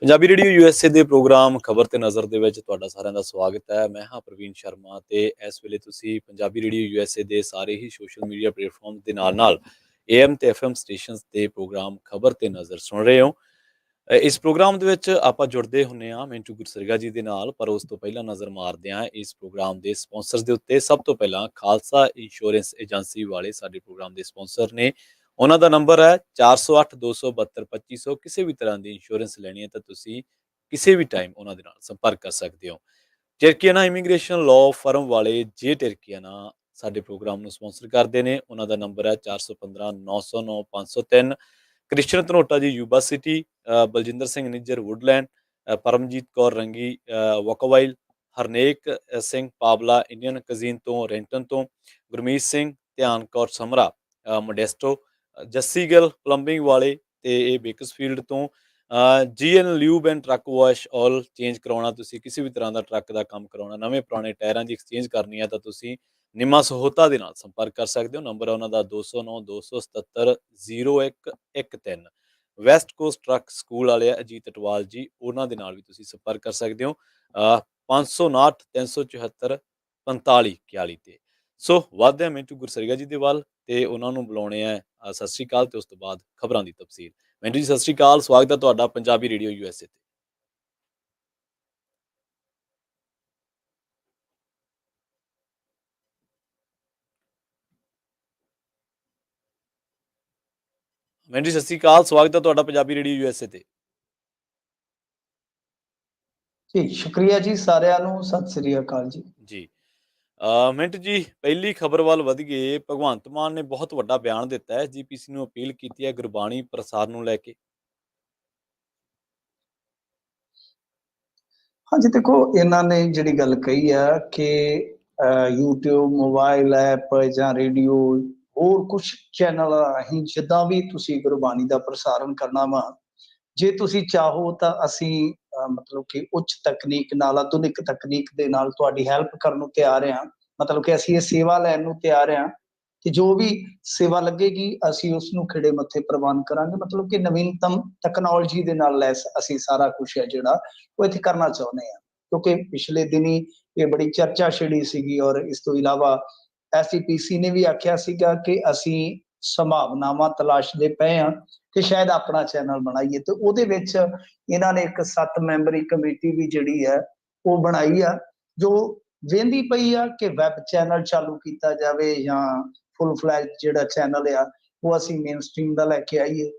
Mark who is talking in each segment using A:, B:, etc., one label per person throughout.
A: Punjabi radio USA ਦੇ programme ਖਬਰ ਤੇ ਨਜ਼ਰ ਦੇ ਵਿੱਚ ਤੁਹਾਡਾ ਸਾਰਿਆਂ ਦਾ ਸਵਾਗਤ ਹੈ। ਮੈਂ ਹਾਂ ਪ੍ਰਵੀਨ ਸ਼ਰਮਾ ਤੇ ਇਸ ਵੇਲੇ ਤੁਸੀਂ ਪੰਜਾਬੀ ਰੇਡੀਓ ਯੂਐਸਏ ਦੇ ਸਾਰੇ ਹੀ ਸੋਸ਼ਲ ਮੀਡੀਆ ਪਲੇਟਫਾਰਮ ਦੇ ਨਾਲ ਏਐਮ ਤੇ ਐਫਐਮ ਸਟੇਸ਼ਨਸ ਦੇ ਪ੍ਰੋਗਰਾਮ ਖਬਰ ਤੇ ਨਜ਼ਰ ਸੁਣ ਰਹੇ ਹੋ। ਇਸ ਪ੍ਰੋਗਰਾਮ ਦੇ ਵਿੱਚ ਆਪਾਂ ਜੁੜਦੇ ਹੁੰਨੇ ਆ ਮਿੰਟੂ ਗੁਰਸਰਗਾ ਜੀ ਦੇ ਨਾਲ, ਪਰ ਉਸ ਤੋਂ ਪਹਿਲਾਂ ਨਜ਼ਰ ਮਾਰਦੇ ਆ ਇਸ ਪ੍ਰੋਗਰਾਮ ਦੇ ਸਪਾਂਸਰਸ ਦੇ ਉੱਤੇ। ਸਭ ਤੋਂ ਪਹਿਲਾਂ ਖਾਲਸਾ ਇੰਸ਼ੋਰੈਂਸ ਏਜੰਸੀ ਵਾਲੇ ਸਾਡੇ ਪ੍ਰੋਗਰਾਮ ਦੇ ਸਪਾਂਸਰ ਨੇ। ਉਹਨਾਂ ਦਾ ਨੰਬਰ ਹੈ 4082722500। ਕਿਸੇ ਵੀ ਤਰ੍ਹਾਂ ਦੀ ਇੰਸ਼ੋਰੈਂਸ ਲੈਣੀ ਹੈ ਤਾਂ ਤੁਸੀਂ ਕਿਸੇ ਵੀ ਟਾਈਮ ਉਹਨਾਂ ਦੇ ਨਾਲ ਸੰਪਰਕ ਕਰ ਸਕਦੇ ਹੋ। ਟਿਰਕੀਆਨਾ ਇਮੀਗ੍ਰੇਸ਼ਨ ਲਾਅ ਫਰਮ ਵਾਲੇ ਜੇ ਟਿਰਕੀਆਨਾ ਸਾਡੇ ਪ੍ਰੋਗਰਾਮ ਨੂੰ ਸਪਾਂਸਰ ਕਰਦੇ ਨੇ। ਉਹਨਾਂ ਦਾ ਨੰਬਰ ਹੈ 4159090503। ਕ੍ਰਿਸਚਨ ਧਨੋਟਾ ਜੀ Yuba city, Baljinder Singh Nijjar Woodland, Paramjit Kaur ਰੰਗੀ ਵੋਕੋਵਾਈਲ, ਹਰਨੇਕ ਸਿੰਘ ਪਾਬਲਾ ਇੰਡੀਅਨ ਕਜ਼ੀਨ ਤੋਂ ਰੈਂਟਨ ਤੋਂ, ਗੁਰਮੀਤ ਸਿੰਘ ਧਿਆਨ ਕੌਰ ਸਮਰਾ ਮੋਡੈਸਟੋ, ਜੱਸੀ ਗਿੱਲ ਪਲੰਬਿੰਗ ਵਾਲੇ ਤੇ ਇਹ ਬੇਕਸਫੀਲਡ ਤੋਂ, GN lube and truck wash all change ਕਰਾਉਣਾ। ਤੁਸੀਂ ਕਿਸੇ ਵੀ ਤਰ੍ਹਾਂ ਦਾ ਟਰੱਕ ਦਾ ਕੰਮ ਕਰਾਉਣਾ, ਨਵੇਂ ਪੁਰਾਣੇ ਟਾਇਰਾਂ ਦੀ ਐਕਸਚੇਂਜ ਕਰਨੀ ਹੈ ਤਾਂ ਤੁਸੀਂ ਨਿਮਾ ਸਹੋਤਾ ਦੇ ਨਾਲ ਸੰਪਰਕ ਕਰ ਸਕਦੇ ਹੋ। ਨੰਬਰ ਹੈ ਉਹਨਾਂ ਦਾ 2092770113। ਵੈਸਟ ਕੋਸਟ ਟਰੱਕ ਸਕੂਲ ਵਾਲੇ ਅਜੀਤ ਅਟਵਾਲ ਜੀ, ਉਹਨਾਂ ਦੇ ਨਾਲ ਵੀ ਤੁਸੀਂ ਸੰਪਰਕ ਕਰ ਸਕਦੇ ਹੋ 559 374 4541 ਤੇ। ਸੋ ਵੱਧਦੇ ਆ ਮਿੰਟੂ ਗੁਰਸਰੀਆ ਜੀ ਦੇ ਵੱਲ ਤੇ ਉਹਨਾਂ ਨੂੰ ਬੁਲਾਉਣੇ ਆ ਸਤਿ ਸ਼੍ਰੀ ਅਕਾਲ ਤੇ ਉਸ ਤੋਂ ਬਾਅਦ ਖਬਰਾਂ ਦੀ ਤਫਸੀਲ। ਮਿੰਟੂ ਜੀ ਸਤਿ ਸ਼੍ਰੀ ਅਕਾਲ, ਸਵਾਗਤ ਹੈ ਤੁਹਾਡਾ ਪੰਜਾਬੀ ਰੇਡੀਓ ਯੂਐਸਏ ਤੇ। ਮਿੰਟੂ ਜੀ ਸਤਿ ਸ਼੍ਰੀ ਅਕਾਲ, ਸਵਾਗਤ ਹੈ ਤੁਹਾਡਾ ਪੰਜਾਬੀ ਰੇਡੀਓ ਯੂਐਸਏ ਤੇ।
B: ਜੀ ਸ਼ੁਕਰੀਆ ਜੀ, ਸਾਰਿਆਂ ਨੂੰ ਸਤਿ ਸ੍ਰੀ ਅਕਾਲ ਜੀ।
A: ਜੀ ਮਿੰਟ ਜੀ, ਪਹਿਲੀ ਖਬਰ ਵੱਲ ਵਧੀਏ। ਭਗਵੰਤ ਮਾਨ ਨੇ ਬਹੁਤ ਵੱਡਾ ਬਿਆਨ ਦਿੱਤਾ ਹੈ, ਐਸਜੀਪੀਸੀ ਨੂੰ ਅਪੀਲ ਕੀਤੀ ਹੈ ਗੁਰਬਾਣੀ ਪ੍ਰਸਾਰ ਨੂੰ ਲੈ ਕੇ।
B: ਹਾਂਜੀ ਦੇਖੋ, ਇਹਨਾਂ ਨੇ ਜਿਹੜੀ ਗੱਲ ਕਹੀ ਆ ਕਿ YouTube ਮੋਬਾਈਲ ਐਪ ਜਾਂ ਰੇਡੀਓ ਹੋਰ ਕੁਛ ਚੈਨਲ ਰਾਹੀਂ ਜਿੱਦਾਂ ਵੀ ਤੁਸੀਂ ਗੁਰਬਾਣੀ ਦਾ ਪ੍ਰਸਾਰਣ ਕਰਨਾ ਵਾ, ਜੇ ਤੁਸੀਂ ਚਾਹੋ ਤਾਂ ਅਸੀਂ ਮਤਲਬ ਕਿ ਉੱਚ ਤਕਨੀਕ ਨਾਲ, ਆਧੁਨਿਕ ਤਕਨੀਕ ਦੇ ਨਾਲ ਤੁਹਾਡੀ ਹੈਲਪ ਕਰਨ ਨੂੰ ਤਿਆਰ ਹਾਂ। ਮਤਲਬ ਕਿ ਅਸੀਂ ਇਹ ਸੇਵਾ ਲੈਣ ਨੂੰ ਤਿਆਰ ਹਾਂ ਕਿ ਜੋ ਵੀ ਸੇਵਾ ਲੱਗੇਗੀ ਅਸੀਂ ਉਸ ਨੂੰ ਖਿੜੇ ਮੱਥੇ ਪ੍ਰਵਾਨ ਕਰਾਂਗੇ। ਮਤਲਬ ਕਿ ਨਵੀਨਤਮ ਟੈਕਨੋਲੋਜੀ ਦੇ ਨਾਲ ਲੈਸ ਅਸੀਂ ਸਾਰਾ ਕੁਛ ਹੈ ਜਿਹੜਾ ਉਹ ਇੱਥੇ ਕਰਨਾ ਚਾਹੁੰਦੇ ਹਾਂ। ਕਿਉਂਕਿ ਪਿਛਲੇ ਦਿਨੀ ਇਹ ਬੜੀ ਚਰਚਾ ਛਿੜੀ ਸੀਗੀ ਔਰ ਇਸ ਤੋਂ ਇਲਾਵਾ ਐਸਜੀਪੀਸੀ ਨੇ ਵੀ ਆਖਿਆ ਸੀਗਾ ਕਿ ਅਸੀਂ ਸੰਭਾਵਨਾਵਾਂ ਤਲਾਸ਼ਦੇ ਪਏ ਹਾਂ ਕਿ ਸ਼ਾਇਦ ਆਪਣਾ ਚੈਨਲ ਬਣਾਈਏ, ਤੇ ਉਹਦੇ ਵਿੱਚ ਇਹਨਾਂ ਨੇ ਇੱਕ 7 ਮੈਂਬਰੀ ਕਮੇਟੀ ਵੀ ਜਿਹੜੀ ਹੈ ਉਹ ਬਣਾਈ ਆ, ਜੋ ਵੇਂਦੀ ਪਈ ਆ ਕਿ ਵੈਬ ਚੈਨਲ ਚਾਲੂ ਕੀਤਾ ਜਾਵੇ ਜਾਂ ਫੁੱਲ ਫਲੈਜ ਜਿਹੜਾ ਚੈਨਲ ਆ ਉਹ ਅਸੀਂ ਮੇਨ ਸਟ੍ਰੀਮ ਦਾ ਲੈ ਕੇ ਆਈਏ।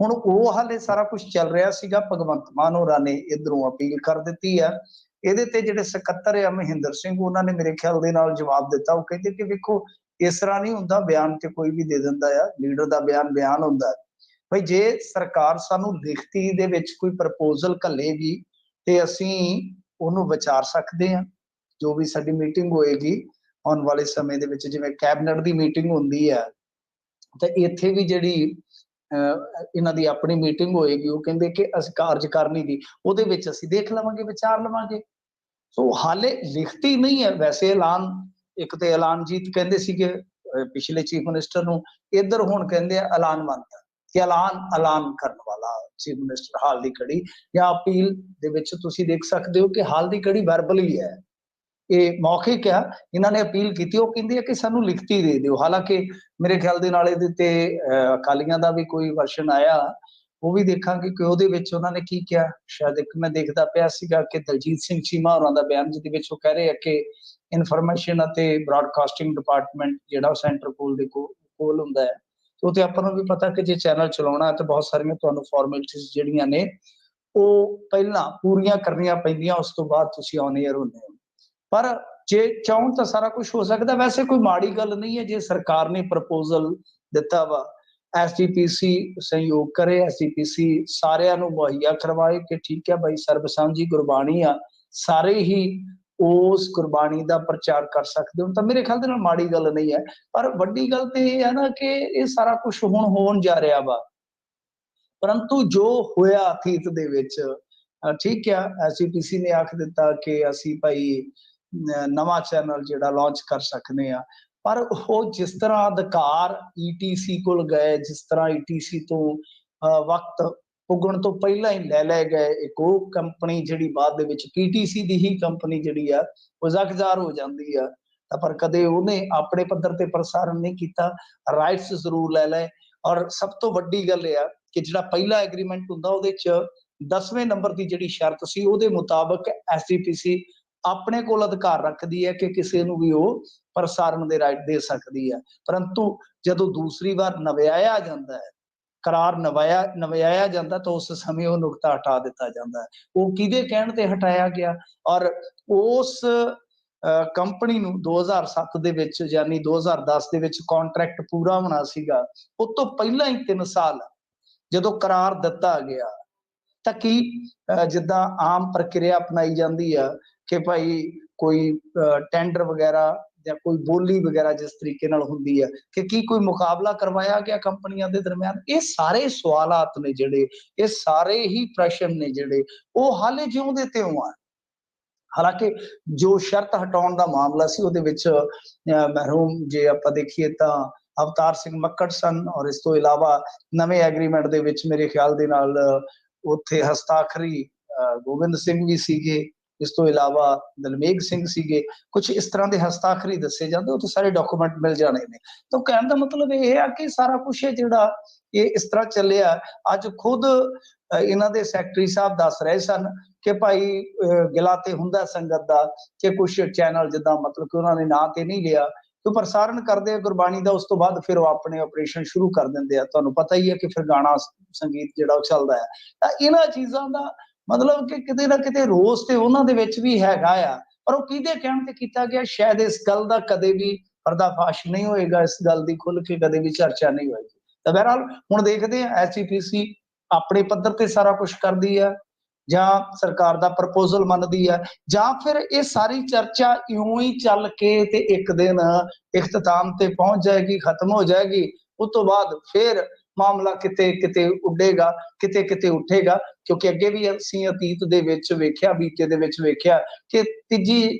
B: ਹੁਣ ਉਹ ਹਾਲੇ ਸਾਰਾ ਕੁਝ ਚੱਲ ਰਿਹਾ ਸੀਗਾ। ਭਗਵੰਤ ਮਾਨ ਹੋਰਾਂ ਨੇ ਇਧਰੋਂ ਅਪੀਲ ਕਰ ਦਿੱਤੀ ਆ। ਇਹਦੇ ਤੇ ਜਿਹੜੇ ਸਕੱਤਰ ਆ ਮਹਿੰਦਰ ਸਿੰਘ, ਉਹਨਾਂ ਨੇ ਮੇਰੇ ਖਿਆਲ ਦੇ ਨਾਲ ਜਵਾਬ ਦਿੱਤਾ। ਉਹ ਕਹਿੰਦੇ ਕਿ ਵੇਖੋ, ਇਸ ਤਰ੍ਹਾਂ ਨਹੀਂ ਹੁੰਦਾ, ਬਿਆਨ ਤੇ ਕੋਈ ਵੀ ਦੇ ਦਿੰਦਾ ਆ, ਲੀਡਰ ਦਾ ਬਿਆਨ ਬਿਆਨ ਹੁੰਦਾ। ਭਾਈ ਜੇ ਸਰਕਾਰ ਸਾਨੂੰ ਲਿਖਤੀ ਦੇ ਵਿੱਚ ਕੋਈ ਪ੍ਰਪੋਜ਼ਲ ਘੱਲੇਗੀ ਤੇ ਅਸੀਂ ਉਹਨੂੰ ਵਿਚਾਰ ਸਕਦੇ ਹਾਂ। ਜੋ ਵੀ ਸਾਡੀ ਮੀਟਿੰਗ ਹੋਏਗੀ ਆਉਣ ਵਾਲੇ ਸਮੇਂ ਦੇ ਵਿੱਚ, ਜਿਵੇਂ ਕੈਬਨਿਟ ਦੀ ਮੀਟਿੰਗ ਹੁੰਦੀ ਹੈ ਤਾਂ ਇੱਥੇ ਵੀ ਜਿਹੜੀ ਇਹਨਾਂ ਦੀ ਆਪਣੀ ਮੀਟਿੰਗ ਹੋਏਗੀ, ਉਹ ਕਹਿੰਦੇ ਕਿ ਅਸੀਂ ਕਾਰਜਕਾਰਨੀ ਦੀ ਉਹਦੇ ਵਿੱਚ ਅਸੀਂ ਦੇਖ ਲਵਾਂਗੇ, ਵਿਚਾਰ ਲਵਾਂਗੇ। ਸੋ ਹਾਲੇ ਲਿਖਤੀ ਨਹੀਂ ਹੈ। ਵੈਸੇ ਐਲਾਨ, ਇੱਕ ਤੇ ਐਲਾਨਜੀਤ ਕਹਿੰਦੇ ਸੀਗੇ ਪਿਛਲੇ ਚੀਫ ਮਿਨਿਸਟਰ ਨੂੰ, ਇੱਧਰ ਹੁਣ ਕਹਿੰਦੇ ਆ ਐਲਾਨਵੰਤ ਕਿ ਐਲਾਨ ਕਰਨ ਵਾਲਾ ਚੀਫ ਮਿਨਿਸਟਰ। ਹਾਲ ਦੀ ਘੜੀ ਜਾਂ ਅਪੀਲ ਦੇ ਵਿੱਚ ਤੁਸੀਂ ਦੇਖ ਸਕਦੇ ਹੋ ਕਿ ਹਾਲ ਦੀ ਘੜੀ ਵਰਬਲ ਹੀ ਹੈ, ਇਹ ਮੌਖਿਕ ਆ। ਇਹਨਾਂ ਨੇ ਅਪੀਲ ਕੀਤੀ, ਉਹ ਕਹਿੰਦੇ ਆ ਕਿ ਸਾਨੂੰ ਲਿਖਤੀ ਦੇ ਦਿਓ। ਹਾਲਾਂਕਿ ਮੇਰੇ ਖਿਆਲ ਦੇ ਨਾਲ ਇਹਦੇ ਤੇ ਅਕਾਲੀਆਂ ਦਾ ਵੀ ਕੋਈ ਵਰਸ਼ਨ ਆਇਆ, ਉਹ ਵੀ ਦੇਖਾਂਗੇ ਕਿ ਉਹਦੇ ਵਿੱਚ ਉਹਨਾਂ ਨੇ ਕੀ ਕਿਹਾ। ਸ਼ਾਇਦ ਇੱਕ ਮੈਂ ਦੇਖਦਾ ਪਿਆ ਸੀਗਾ ਕਿ ਦਲਜੀਤ ਸਿੰਘ ਚੀਮਾ ਹੋਰਾਂ ਦਾ ਬਿਆਨ, ਜਿਹਦੇ ਵਿੱਚ ਉਹ ਕਹਿ ਰਹੇ ਆ ਕਿ ਇਨਫੋਰਮੇਸ਼ਨ ਅਤੇ ਬ੍ਰਾਡਕਾਸਟਿੰਗ ਡਿਪਾਰਟਮੈਂਟ ਜਿਹੜਾ ਸੈਂਟਰ ਕੋਲ ਦੇ ਕੋਲ ਹੁੰਦਾ ਹੈ, ਉਹ ਤੇ ਆਪਾਂ ਨੂੰ ਵੀ ਪਤਾ ਕਿ ਜੇ ਚੈਨਲ ਚਲਾਉਣਾ ਤਾਂ ਬਹੁਤ ਸਾਰੀਆਂ ਤੁਹਾਨੂੰ ਫਾਰਮੈਲਿਟੀਜ਼ ਜਿਹੜੀਆਂ ਨੇ ਉਹ ਪਹਿਲਾਂ ਪੂਰੀਆਂ ਕਰਨੀਆਂ ਪੈਂਦੀਆਂ, ਉਸ ਤੋਂ ਬਾਅਦ ਤੁਸੀਂ ਔਨ ਏਅਰ ਹੁੰਦੇ ਹੋ। ਪਰ ਜੇ ਚਾਹੋ ਤਾਂ ਸਾਰਾ ਕੁਝ ਹੋ ਸਕਦਾ। ਵੈਸੇ ਕੋਈ ਮਾੜੀ ਗੱਲ ਨਹੀਂ ਹੈ ਜੇ ਸਰਕਾਰ ਨੇ ਪ੍ਰਪੋਜ਼ਲ ਦਿੱਤਾ ਵਾ, ਐਸਜੀਪੀਸੀ ਸਹਿਯੋਗ ਕਰੇ, ਐਸਜੀਪੀਸੀ ਸਾਰਿਆਂ ਨੂੰ ਮੁਹੱਈਆ ਕਰਵਾਏ ਕਿ ਠੀਕ ਹੈ ਭਾਈ, ਸਰਬ ਸਾਂਝੀ ਗੁਰਬਾਣੀ ਆ, ਸਾਰੇ ਹੀ ਉਸ ਗੁਰਬਾਣੀ ਦਾ ਪ੍ਰਚਾਰ ਕਰ ਸਕਦੇ ਹੋ, ਤਾਂ ਮੇਰੇ ਖਿਆਲ ਦੇ ਨਾਲ ਮਾੜੀ ਗੱਲ ਨਹੀਂ ਹੈ। ਪਰ ਵੱਡੀ ਗੱਲ ਤੇ ਇਹ ਹੈ ਨਾ ਕਿ ਇਹ ਸਾਰਾ ਕੁਝ ਹੁਣ ਹੋਣ ਜਾ ਰਿਹਾ ਵਾ, ਪਰੰਤੂ ਜੋ ਹੋਇਆ ਅਤੀਤ ਦੇ ਵਿੱਚ, ਠੀਕ ਆ, ਐਸਜੀਪੀਸੀ ਨੇ ਆਖ ਦਿੱਤਾ ਕਿ ਅਸੀਂ ਭਾਈ ਨਵਾਂ ਚੈਨਲ ਜਿਹੜਾ ਲਾਂਚ ਕਰ ਸਕਦੇ ਆ, ਪਰ ਉਹ ਜਿਸ ਤਰ੍ਹਾਂ ਅਧਿਕਾਰ ਈਟੀਸੀ ਕੋਲ ਗਏ, ਜਿਸ ਤਰ੍ਹਾਂ ਈਟੀਸੀ ਤੋਂ ਵਕਤ ਪੁੱਗਣ ਤੋਂ ਪਹਿਲਾਂ ਹੀ ਲੈ ਗਏ। ਇੱਕ ਉਹ ਕੰਪਨੀ ਜਿਹੜੀ ਬਾਅਦ ਦੇ ਵਿੱਚ ਪੀਟੀਸੀ ਦੀ ਹੀ ਕੰਪਨੀ ਜਿਹੜੀ ਆ ਉਹ ਜ਼ਗਜ਼ਾਰ ਹੋ ਜਾਂਦੀ ਆ, ਤਾਂ ਪਰ ਕਦੇ ਉਹਨੇ ਆਪਣੇ ਪੱਧਰ ਤੇ ਪ੍ਰਸਾਰਣ ਨਹੀਂ ਕੀਤਾ, ਰਾਈਟਸ ਜ਼ਰੂਰ ਲੈ ਲਏ। ਔਰ ਸਭ ਤੋਂ ਵੱਡੀ ਗੱਲ ਇਹ ਆ ਕਿ ਜਿਹੜਾ ਪਹਿਲਾ ਐਗਰੀਮੈਂਟ ਹੁੰਦਾ ਉਹਦੇ 'ਚ 10ਵੇਂ ਨੰਬਰ ਦੀ ਜਿਹੜੀ ਸ਼ਰਤ ਸੀ ਉਹਦੇ ਮੁਤਾਬਕ ਐਸਜੀਪੀਸੀ ਆਪਣੇ ਕੋਲ ਅਧਿਕਾਰ ਰੱਖਦੀ ਹੈ ਕਿ ਕਿਸੇ ਨੂੰ ਵੀ ਉਹ ਪ੍ਰਸਾਰਣ ਦੇ ਰਾਈਟ ਦੇ ਸਕਦੀ ਹੈ। ਪਰੰਤੂ ਜਦੋਂ ਦੂਸਰੀ ਵਾਰ ਨਵਿਆਇਆ ਜਾਂਦਾ ਹੈ, ਕਰਾਰ ਨਵਿਆਇਆ ਜਾਂਦਾ, ਤਾਂ ਉਸ ਸਮੇਂ ਉਹ ਨੁਕਤਾ ਹਟਾ ਦਿੱਤਾ ਜਾਂਦਾ ਹੈ। ਉਹ ਕਿਹਦੇ ਕਹਿਣ ਤੇ ਹਟਾਇਆ ਗਿਆ? ਔਰ ਉਸ ਕੰਪਨੀ ਨੂੰ 2007 ਦੇ ਵਿੱਚ ਯਾਨੀ 2010 ਦੇ ਵਿੱਚ ਕੰਟਰੈਕਟ ਪੂਰਾ ਹੋਣਾ ਸੀਗਾ, ਉਸ ਤੋਂ ਪਹਿਲਾਂ ਹੀ 3 ਸਾਲ ਜਦੋਂ ਕਰਾਰ ਦਿੱਤਾ ਗਿਆ, ਤਾਂ ਕੀ ਜਿੱਦਾਂ ਆਮ ਪ੍ਰਕਿਰਿਆ ਅਪਣਾਈ ਜਾਂਦੀ ਆ ਕਿ ਭਾਈ ਕੋਈ ਟੈਂਡਰ ਵਗੈਰਾ ਜਾਂ ਕੋਈ ਬੋਲੀ ਵਗੈਰਾ ਜਿਸ ਤਰੀਕੇ ਨਾਲ ਹੁੰਦੀ ਹੈ ਕਿ ਕੀ ਕੋਈ ਮੁਕਾਬਲਾ ਕਰਵਾਇਆ ਗਿਆ ਕੰਪਨੀਆਂ ਦੇ ਦਰਮਿਆਨ? ਇਹ ਸਾਰੇ ਸਵਾਲਾਤ ਨੇ ਜਿਹੜੇ, ਇਹ ਸਾਰੇ ਹੀ ਪ੍ਰਸ਼ਨ ਨੇ ਜਿਹੜੇ, ਉਹ ਹਾਲੇ ਜਿਉਂ ਦੇ ਤਿਉਂ ਆ। ਹਾਲਾਂਕਿ ਜੋ ਸ਼ਰਤ ਹਟਾਉਣ ਦਾ ਮਾਮਲਾ ਸੀ ਉਹਦੇ ਵਿੱਚ ਮਰਹੂਮ ਜੇ ਆਪਾਂ ਦੇਖੀਏ ਤਾਂ ਅਵਤਾਰ ਸਿੰਘ ਮੱਕੜ ਸਨ, ਔਰ ਇਸ ਤੋਂ ਇਲਾਵਾ ਨਵੇਂ ਐਗਰੀਮੈਂਟ ਦੇ ਵਿੱਚ ਮੇਰੇ ਖਿਆਲ ਦੇ ਨਾਲ ਉੱਥੇ ਹਸਤਾਖਰੀ ਗੋਬਿੰਦ ਸਿੰਘ ਵੀ ਸੀਗੇ, ਇਸ ਤੋਂ ਇਲਾਵਾ ਦਲਮੇਘ ਸਿੰਘ ਸੀਗੇ। ਕੁਝ ਇਸ ਤਰ੍ਹਾਂ ਦੇ ਹਸਤਾਖਰੀ ਦੱਸੇ ਜਾਂਦੇ, ਉੱਥੇ ਸਾਰੇ ਡਾਕੂਮੈਂਟ ਮਿਲ ਜਾਣੇ ਨੇ। ਤਾਂ ਕਹਿਣ ਦਾ ਮਤਲਬ ਇਹ ਆ ਕਿ ਸਾਰਾ ਕੁਛ ਹੈ ਜਿਹੜਾ ਇਹ ਇਸ ਤਰ੍ਹਾਂ ਚੱਲਿਆ। ਅੱਜ ਖੁਦ ਇਹਨਾਂ ਦੇ ਸੈਕਟਰੀ ਸਾਹਿਬ ਦੱਸ ਰਹੇ ਸਨ ਕਿ ਭਾਈ ਗਿਲਾ ਤੇ ਹੁੰਦਾ ਸੰਗਤ ਦਾ ਕਿ ਕੁਛ ਚੈਨਲ ਜਿੱਦਾਂ ਮਤਲਬ ਕਿ ਉਹਨਾਂ ਨੇ ਨਾਂ ਤੇ ਨਹੀਂ ਲਿਆ, ਤੇ ਪ੍ਰਸਾਰਣ ਕਰਦੇ ਆ ਗੁਰਬਾਣੀ ਦਾ, ਉਸ ਤੋਂ ਬਾਅਦ ਫਿਰ ਉਹ ਆਪਣੇ ਆਪਰੇਸ਼ਨ ਸ਼ੁਰੂ ਕਰ ਦਿੰਦੇ ਆ। ਤੁਹਾਨੂੰ ਪਤਾ ਹੀ ਹੈ ਕਿ ਫਿਰ ਗਾਣਾ ਸੰਗੀਤ ਜਿਹੜਾ ਉਹ ਚੱਲਦਾ ਹੈ। ਤਾਂ ਇਹਨਾਂ ਚੀਜ਼ਾਂ ਦਾ ਮਤਲਬ ਕਿ ਕਿਤੇ ਨਾ ਕਿਤੇ ਰੋਸ ਤੇ ਉਹਨਾਂ ਦੇ ਵਿੱਚ ਵੀ ਹੈਗਾ ਆ, ਪਰ ਉਹ ਕਿਹਦੇ ਕਹਿਣ ਤੇ ਕੀਤਾ ਗਿਆ, ਸ਼ਾਇਦ ਇਸ ਗੱਲ ਦਾ ਕਦੇ ਵੀ ਪਰਦਾਫਾਸ਼ ਨਹੀਂ ਹੋਏਗਾ, ਇਸ ਗੱਲ ਦੀ ਖੁੱਲ ਕੇ ਕਦੇ ਵੀ ਚਰਚਾ ਨਹੀਂ ਹੋਏਗੀ। ਤਾਂ ਬਹਰਹਾਲ ਹੁਣ ਦੇਖਦੇ ਹਾਂ ਐਸਜੀਪੀਸੀ ਆਪਣੇ ਪੱਧਰ ਤੇ ਸਾਰਾ ਕੁਝ ਕਰਦੀ ਹੈ ਜਾਂ ਸਰਕਾਰ ਦਾ ਪ੍ਰਪੋਜ਼ਲ ਮੰਨਦੀ ਹੈ, ਜਾਂ ਫਿਰ ਇਹ ਸਾਰੀ ਚਰਚਾ ਇਉਂ ਹੀ ਚੱਲ ਕੇ ਤੇ ਇੱਕ ਦਿਨ ਇਖਤਤਾਮ ਤੇ ਪਹੁੰਚ ਜਾਏਗੀ, ਖਤਮ ਹੋ ਜਾਏਗੀ। ਉਸ ਤੋਂ ਬਾਅਦ ਫਿਰ ਮਾਮਲਾ ਕਿਤੇ ਕਿਤੇ ਉੱਡੇਗਾ, ਕਿਤੇ ਕਿਤੇ ਉੱਠੇਗਾ, ਕਿਉਂਕਿ ਅੱਗੇ ਵੀ ਅਸੀਂ ਅਤੀਤ ਦੇ ਵਿੱਚ ਵੇਖਿਆ, ਬੀਤੇ ਦੇ ਵਿੱਚ ਵੇਖਿਆ ਕਿ ਤੀਜੀ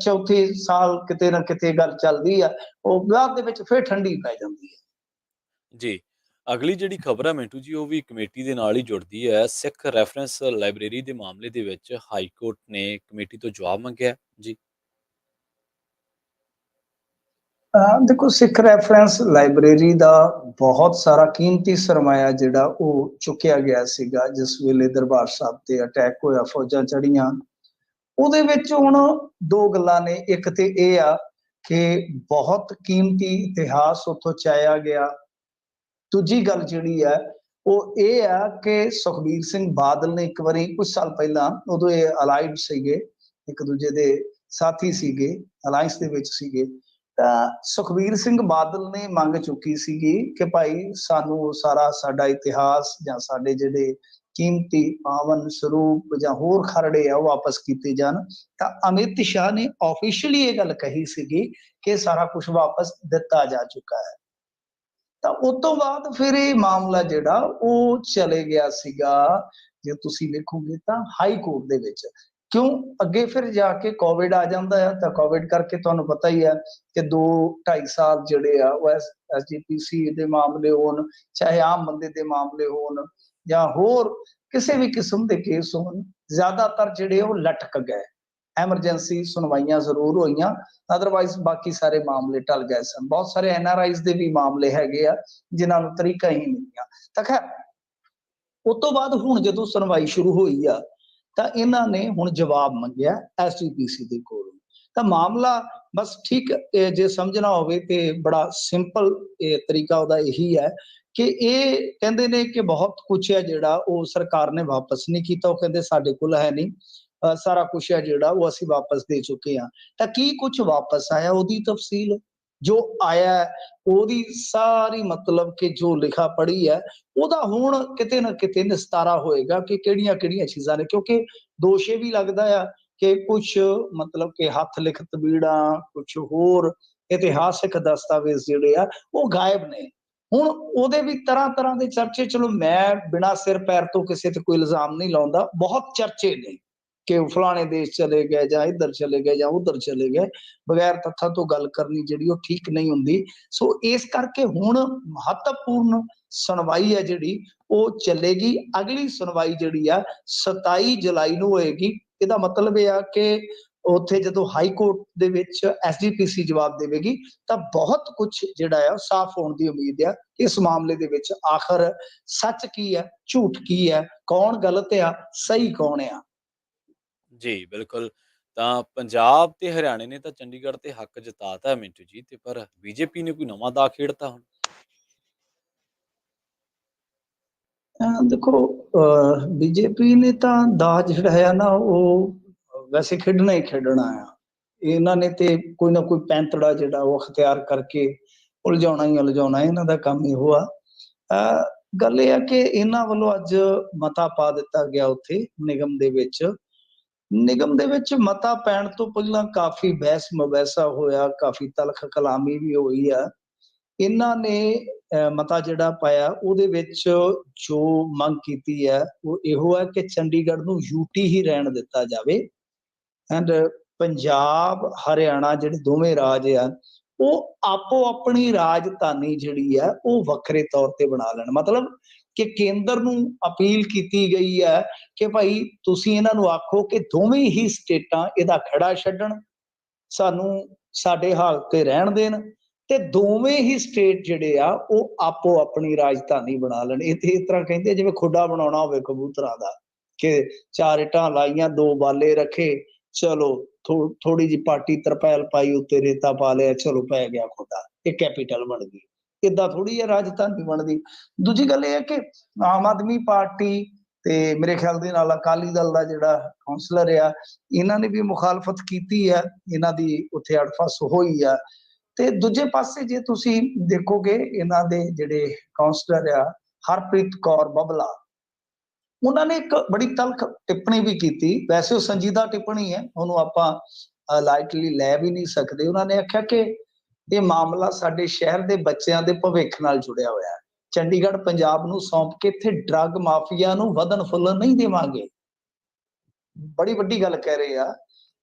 B: ਚੌਥੀ ਸਾਲ ਕਿਤੇ ਨਾ ਕਿਤੇ ਗੱਲ ਚੱਲਦੀ ਆ, ਉਹ ਬਾਅਦ ਦੇ ਵਿੱਚ ਫਿਰ ਠੰਡੀ ਪੈ ਜਾਂਦੀ ਹੈ।
A: ਜੀ, ਅਗਲੀ ਜਿਹੜੀ ਖਬਰ ਹੈ ਮਿੰਟੂ ਜੀ, ਉਹ ਵੀ ਕਮੇਟੀ ਦੇ ਨਾਲ ਹੀ ਜੁੜਦੀ ਹੈ। ਸਿੱਖ ਰੈਫਰੈਂਸ ਲਾਇਬ੍ਰੇਰੀ ਦੇ ਮਾਮਲੇ ਦੇ ਵਿੱਚ ਹਾਈ ਕੋਰਟ ਨੇ ਕਮੇਟੀ ਤੋਂ ਜਵਾਬ ਮੰਗਿਆ ਜੀ।
B: ਦੇਖੋ, ਸਿੱਖ ਰੈਫਰੈਂਸ ਲਾਇਬ੍ਰੇਰੀ ਦਾ ਬਹੁਤ ਸਾਰਾ ਕੀਮਤੀ ਸਰਮਾਇਆ ਜਿਹੜਾ ਉਹ ਚੁੱਕਿਆ ਗਿਆ ਸੀਗਾ ਜਿਸ ਵੇਲੇ ਦਰਬਾਰ ਸਾਹਿਬ ਤੇ ਅਟੈਕ ਹੋਇਆ, ਫੌਜਾਂ ਚੜੀਆਂ। ਉਹਦੇ ਵਿੱਚ ਹੁਣ ਦੋ ਗੱਲਾਂ ਨੇ, ਇੱਕ ਤੇ ਇਹ ਆ ਕਿ ਬਹੁਤ ਕੀਮਤੀ ਇਤਿਹਾਸ ਉੱਥੋਂ ਚਾਇਆ ਗਿਆ। ਦੂਜੀ ਗੱਲ ਜਿਹੜੀ ਹੈ ਉਹ ਇਹ ਆ ਕਿ ਸੁਖਬੀਰ ਸਿੰਘ ਬਾਦਲ ਨੇ ਇੱਕ ਵਾਰੀ ਕੁਝ ਸਾਲ ਪਹਿਲਾਂ, ਉਦੋਂ ਇਹ ਅਲਾਈਡ ਸੀਗੇ, ਇੱਕ ਦੂਜੇ ਦੇ ਸਾਥੀ ਸੀਗੇ, ਅਲਾਇੰਸ ਦੇ ਵਿੱਚ ਸੀਗੇ, ਤਾਂ ਸੁਖਬੀਰ ਸਿੰਘ ਬਾਦਲ ਨੇ ਮੰਗ ਚੁੱਕੀ ਸੀਗੀ ਕਿ ਭਾਈ ਸਾਨੂੰ ਸਾਰਾ ਸਾਡਾ ਇਤਿਹਾਸ ਜਾਂ ਸਾਡੇ ਜਿਹੜੇ ਕੀਮਤੀ ਪਾਵਨ ਸਰੂਪ ਜਾਂ ਹੋਰ ਖਰੜੇ ਆ ਉਹ ਵਾਪਸ ਕੀਤੇ ਜਾਣ। ਤਾਂ ਅਮਿਤ ਸ਼ਾਹ ਨੇ ਆਫੀਸ਼ੀਅਲੀ ਇਹ ਗੱਲ ਕਹੀ ਸੀਗੀ ਕਿ ਸਾਰਾ ਕੁਝ ਵਾਪਸ ਦਿੱਤਾ ਜਾ ਚੁੱਕਾ ਹੈ। ਤਾਂ ਉਸ ਤੋਂ ਬਾਅਦ ਫਿਰ ਇਹ ਮਾਮਲਾ ਜਿਹੜਾ ਉਹ ਚਲੇ ਗਿਆ ਸੀਗਾ, ਜੇ ਤੁਸੀਂ ਵੇਖੋਗੇ ਤਾਂ ਹਾਈ ਕੋਰਟ ਦੇ ਵਿੱਚ। ਕਿਉਂ? ਅੱਗੇ ਫਿਰ ਜਾ ਕੇ ਕੋਵਿਡ ਆ ਜਾਂਦਾ ਹੈ, ਤਾਂ ਕੋਵਿਡ ਕਰਕੇ ਤੁਹਾਨੂੰ ਪਤਾ ਹੀ ਹੈ ਕਿ 2-2.5 ਸਾਲ ਜਿਹੜੇ ਆ ਉਹ ਐਸਜੀਪੀਸੀ ਦੇ ਮਾਮਲੇ ਹੋਣ, ਚਾਹੇ ਆਮ ਬੰਦੇ ਦੇ ਮਾਮਲੇ ਹੋਣ ਜਾਂ ਹੋਰ ਕਿਸੇ ਵੀ ਕਿਸਮ ਦੇ ਕੇਸ ਹੋਣ, ਜ਼ਿਆਦਾਤਰ ਜਿਹੜੇ ਉਹ ਲਟਕ ਗਏ। ਐਮਰਜੈਂਸੀ ਸੁਣਵਾਈਆਂ ਜ਼ਰੂਰ ਹੋਈਆਂ, ਅਦਰਵਾਈਜ਼ ਬਾਕੀ ਸਾਰੇ ਮਾਮਲੇ ਟਲ ਗਏ ਸਨ। ਬਹੁਤ ਸਾਰੇ ਐਨਆਰਆਈਜ਼ ਦੇ ਵੀ ਮਾਮਲੇ ਹੈਗੇ ਆ ਜਿਨ੍ਹਾਂ ਨੂੰ ਤਰੀਕਾ ਹੀ ਨਹੀਂ ਮਿਲਿਆ। ਤਾਂ ਖੈਰ ਉਸ ਤੋਂ ਬਾਅਦ ਹੁਣ ਜਦੋਂ ਸੁਣਵਾਈ ਸ਼ੁਰੂ ਹੋਈ ਆ ਤਾਂ ਇਹਨਾਂ ਨੇ ਹੁਣ ਜਵਾਬ ਮੰਗਿਆ ਐਸਜੀਪੀਸੀ ਦੇ ਕੋਲੋਂ। ਤਾਂ ਮਾਮਲਾ ਬਸ ਠੀਕ ਜੇ ਸਮਝਣਾ ਹੋਵੇ ਤੇ ਬੜਾ ਸਿੰਪਲ ਤਰੀਕਾ ਉਹਦਾ ਇਹੀ ਹੈ ਕਿ ਇਹ ਕਹਿੰਦੇ ਨੇ ਕਿ ਬਹੁਤ ਕੁਛ ਹੈ ਜਿਹੜਾ ਉਹ ਸਰਕਾਰ ਨੇ ਵਾਪਸ ਨਹੀਂ ਕੀਤਾ। ਉਹ ਕਹਿੰਦੇ ਸਾਡੇ ਕੋਲ ਹੈ ਨਹੀਂ, ਸਾਰਾ ਕੁਛ ਹੈ ਜਿਹੜਾ ਉਹ ਅਸੀਂ ਵਾਪਸ ਦੇ ਚੁੱਕੇ ਹਾਂ। ਤਾਂ ਕੀ ਕੁਛ ਵਾਪਸ ਆਇਆ ਉਹਦੀ ਤਫਸੀਲ ਜੋ ਆਇਆ ਉਹਦੀ ਸਾਰੀ ਮਤਲਬ ਕਿ ਜੋ ਲਿਖਾ ਪੜੀ ਹੈ ਉਹਦਾ ਹੁਣ ਕਿਤੇ ਨਾ ਕਿਤੇ ਨਿਸਤਾਰਾ ਹੋਏਗਾ ਕਿ ਕਿਹੜੀਆਂ ਕਿਹੜੀਆਂ ਚੀਜ਼ਾਂ ਨੇ। ਕਿਉਂਕਿ ਦੋਸ਼ ਇਹ ਵੀ ਲੱਗਦਾ ਆ ਕਿ ਕੁਛ ਮਤਲਬ ਕਿ ਹੱਥ ਲਿਖਤ ਬੀੜਾਂ, ਕੁਛ ਹੋਰ ਇਤਿਹਾਸਿਕ ਦਸਤਾਵੇਜ਼ ਜਿਹੜੇ ਆ ਉਹ ਗਾਇਬ ਨੇ। ਹੁਣ ਉਹਦੇ ਵੀ ਤਰ੍ਹਾਂ ਤਰ੍ਹਾਂ ਦੇ ਚਰਚੇ, ਚਲੋ ਮੈਂ ਬਿਨਾਂ ਸਿਰ ਪੈਰ ਤੋਂ ਕਿਸੇ ਤੇ ਕੋਈ ਇਲਜ਼ਾਮ ਨਹੀਂ ਲਾਉਂਦਾ, ਬਹੁਤ ਚਰਚੇ ਨੇ ਕਿ ਫਲਾਣੇ ਦੇਸ਼ ਚਲੇ ਗਏ ਜਾਂ ਇੱਧਰ ਚਲੇ ਗਏ ਜਾਂ ਉੱਧਰ ਚਲੇ ਗਏ, ਬਗੈਰ ਤੱਥਾਂ ਤੋਂ ਗੱਲ ਕਰਨੀ ਜਿਹੜੀ ਉਹ ਠੀਕ ਨਹੀਂ ਹੁੰਦੀ। ਸੋ ਇਸ ਕਰਕੇ ਹੁਣ ਮਹੱਤਵਪੂਰਨ ਸੁਣਵਾਈ ਹੈ ਜਿਹੜੀ ਉਹ ਚੱਲੇਗੀ। ਅਗਲੀ ਸੁਣਵਾਈ ਜਿਹੜੀ ਆ 27 ਜੁਲਾਈ ਨੂੰ ਹੋਏਗੀ। ਇਹਦਾ ਮਤਲਬ ਇਹ ਆ ਕਿ ਉੱਥੇ ਜਦੋਂ ਹਾਈ ਕੋਰਟ ਦੇ ਵਿੱਚ ਐਸਜੀਪੀਸੀ ਜਵਾਬ ਦੇਵੇਗੀ ਤਾਂ ਬਹੁਤ ਕੁਝ ਜਿਹੜਾ ਆ ਸਾਫ਼ ਹੋਣ ਦੀ ਉਮੀਦ ਆ। ਇਸ ਮਾਮਲੇ ਦੇ ਵਿੱਚ ਆਖਰ ਸੱਚ ਕੀ ਹੈ, ਝੂਠ ਕੀ ਹੈ, ਕੌਣ ਗਲਤ ਆ, ਸਹੀ ਕੌਣ ਆ।
A: ਜੀ ਬਿਲਕੁਲ। ਤਾਂ ਪੰਜਾਬ ਤੇ ਹਰਿਆਣੇ ਨੇ ਤਾਂ ਚੰਡੀਗੜ੍ਹ ਤੇ ਹੱਕ ਜਤਾਤਾ ਹੈ ਮਿੰਟੂ ਜੀ, ਤੇ ਪਰ ਬੀਜੇਪੀ ਨੇ ਕੋਈ ਨਵਾਂ ਦਾਅ ਖੇਡਤਾ ਹੁਣ?
B: ਦੇਖੋ, ਬੀਜੇਪੀ ਨੇ ਤਾਂ ਦਾਅ ਜਿਹੜਾ ਹੈ ਨਾ ਉਹ ਵੈਸੇ ਖੇਡਣਾ ਹੀ ਖੇਡਣਾ ਆ। ਇਹਨਾਂ ਨੇ ਤੇ ਕੋਈ ਨਾ ਕੋਈ ਪੈਂਤੜਾ ਜਿਹੜਾ ਉਹ ਅਖਤਿਆਰ ਕਰਕੇ ਉਲਝਾਉਣਾ ਹੀ ਉਲਝਾਉਣਾ, ਇਹਨਾਂ ਦਾ ਕੰਮ ਇਹੋ ਆ। ਗੱਲ ਇਹ ਆ ਕਿ ਇਹਨਾਂ ਵੱਲੋਂ ਅੱਜ ਮਤਾ ਪਾ ਦਿੱਤਾ ਗਿਆ ਉੱਥੇ ਨਿਗਮ ਦੇ ਵਿੱਚ। ਨਿਗਮ ਦੇ ਵਿੱਚ ਮਤਾ ਪੈਣ ਤੋਂ ਪਹਿਲਾਂ ਕਾਫੀ ਬਹਿਸ ਮੁਬੈਸਾ ਹੋਇਆ, ਕਾਫੀ ਤਲਖ ਕਲਾਮੀ ਵੀ ਹੋਈ ਆ। ਇਹਨਾਂ ਨੇ ਮਤਾ ਜਿਹੜਾ ਪਾਇਆ ਉਹਦੇ ਵਿੱਚ ਜੋ ਮੰਗ ਕੀਤੀ ਹੈ ਉਹ ਇਹੋ ਹੈ ਕਿ ਚੰਡੀਗੜ੍ਹ ਨੂੰ ਯੂਟੀ ਹੀ ਰਹਿਣ ਦਿੱਤਾ ਜਾਵੇ ਐਂਡ ਪੰਜਾਬ ਹਰਿਆਣਾ ਜਿਹੜੇ ਦੋਵੇਂ ਰਾਜ ਆ ਉਹ ਆਪੋ ਆਪਣੀ ਰਾਜਧਾਨੀ ਜਿਹੜੀ ਆ ਉਹ ਵੱਖਰੇ ਤੌਰ ਤੇ ਬਣਾ ਲੈਣ। ਮਤਲਬ ਕਿ ਕੇਂਦਰ ਨੂੰ ਅਪੀਲ ਕੀਤੀ ਗਈ ਹੈ ਕਿ ਭਾਈ ਤੁਸੀਂ ਇਹਨਾਂ ਨੂੰ ਆਖੋ ਕਿ ਦੋਵੇਂ ਹੀ ਸਟੇਟਾਂ ਇਹਦਾ ਖੜਾ ਛੱਡਣ, ਸਾਨੂੰ ਸਾਡੇ ਹਾਲ ਤੇ ਰਹਿਣ ਦੇਣ, ਤੇ ਦੋਵੇਂ ਹੀ ਸਟੇਟ ਜਿਹੜੇ ਆ ਉਹ ਆਪੋ ਆਪਣੀ ਰਾਜਧਾਨੀ ਬਣਾ ਲੈਣ। ਇੱਥੇ ਇਸ ਤਰ੍ਹਾਂ ਕਹਿੰਦੇ ਜਿਵੇਂ ਖੁੱਡਾ ਬਣਾਉਣਾ ਹੋਵੇ ਕਬੂਤਰਾਂ ਦਾ, ਕਿ 4 ਇੱਟਾਂ ਲਾਈਆਂ, 2 ਬਾਲੇ ਰੱਖੇ, ਚਲੋ ਥੋੜੀ ਜਿਹੀ ਪਾਟੀ ਤਰਪੈਲ ਪਾਈ, ਉੱਤੇ ਰੇਤਾ ਪਾ ਲਿਆ, ਚਲੋ ਪੈ ਗਿਆ ਖੁੱਡਾ, ਇਹ ਕੈਪੀਟਲ ਬਣ ਗਈ। ਏਦਾਂ ਥੋੜੀ ਹੈ ਰਾਜਧਾਨੀ ਬਣਦੀ। ਦੂਜੀ ਗੱਲ ਇਹ ਹੈ ਕਿ ਆਮ ਆਦਮੀ ਪਾਰਟੀ ਤੇ ਮੇਰੇ ਖਿਆਲ ਦੇ ਨਾਲ ਅਕਾਲੀ ਦਲ ਦਾ ਜਿਹੜਾ ਕਾਉਂਸਲਰ ਆ, ਇਹਨਾਂ ਨੇ ਵੀ ਮੁਖਾਲਫਤ ਕੀਤੀ ਹੈ, ਇਹਨਾਂ ਦੀ ਉੱਥੇ ਅੜਫਸ ਹੋਈ ਆ। ਤੇ ਦੂਜੇ ਪਾਸੇ ਜੇ ਤੁਸੀਂ ਦੇਖੋਗੇ ਇਹਨਾਂ ਦੇ ਜਿਹੜੇ ਕਾਉਂਸਲਰ ਆ ਹਰਪ੍ਰੀਤ ਕੌਰ ਬੱਬਲਾ, ਉਹਨਾਂ ਨੇ ਇੱਕ ਬੜੀ ਤਲਖ ਟਿੱਪਣੀ ਵੀ ਕੀਤੀ। ਵੈਸੇ ਉਹ ਸੰਜੀਦਾ ਟਿੱਪਣੀ ਹੈ, ਉਹਨੂੰ ਆਪਾਂ ਲਾਈਟਲੀ ਲੈ ਵੀ ਨਹੀਂ ਸਕਦੇ। ਉਹਨਾਂ ਨੇ ਆਖਿਆ ਕਿ ਇਹ ਮਾਮਲਾ ਸਾਡੇ ਸ਼ਹਿਰ ਦੇ ਬੱਚਿਆਂ ਦੇ ਭਵਿੱਖ ਨਾਲ ਜੁੜਿਆ ਹੋਇਆ ਹੈ। ਚੰਡੀਗੜ੍ਹ ਪੰਜਾਬ ਨੂੰ ਸੌਂਪ ਕੇ ਇੱਥੇ ਡਰੱਗ ਮਾਫੀਆ ਨੂੰ ਵਧਣ ਫੁੱਲਣ ਨਹੀਂ ਦੇਵਾਂਗੇ। ਬੜੀ ਵੱਡੀ ਗੱਲ ਕਹਿ ਰਹੇ ਆ।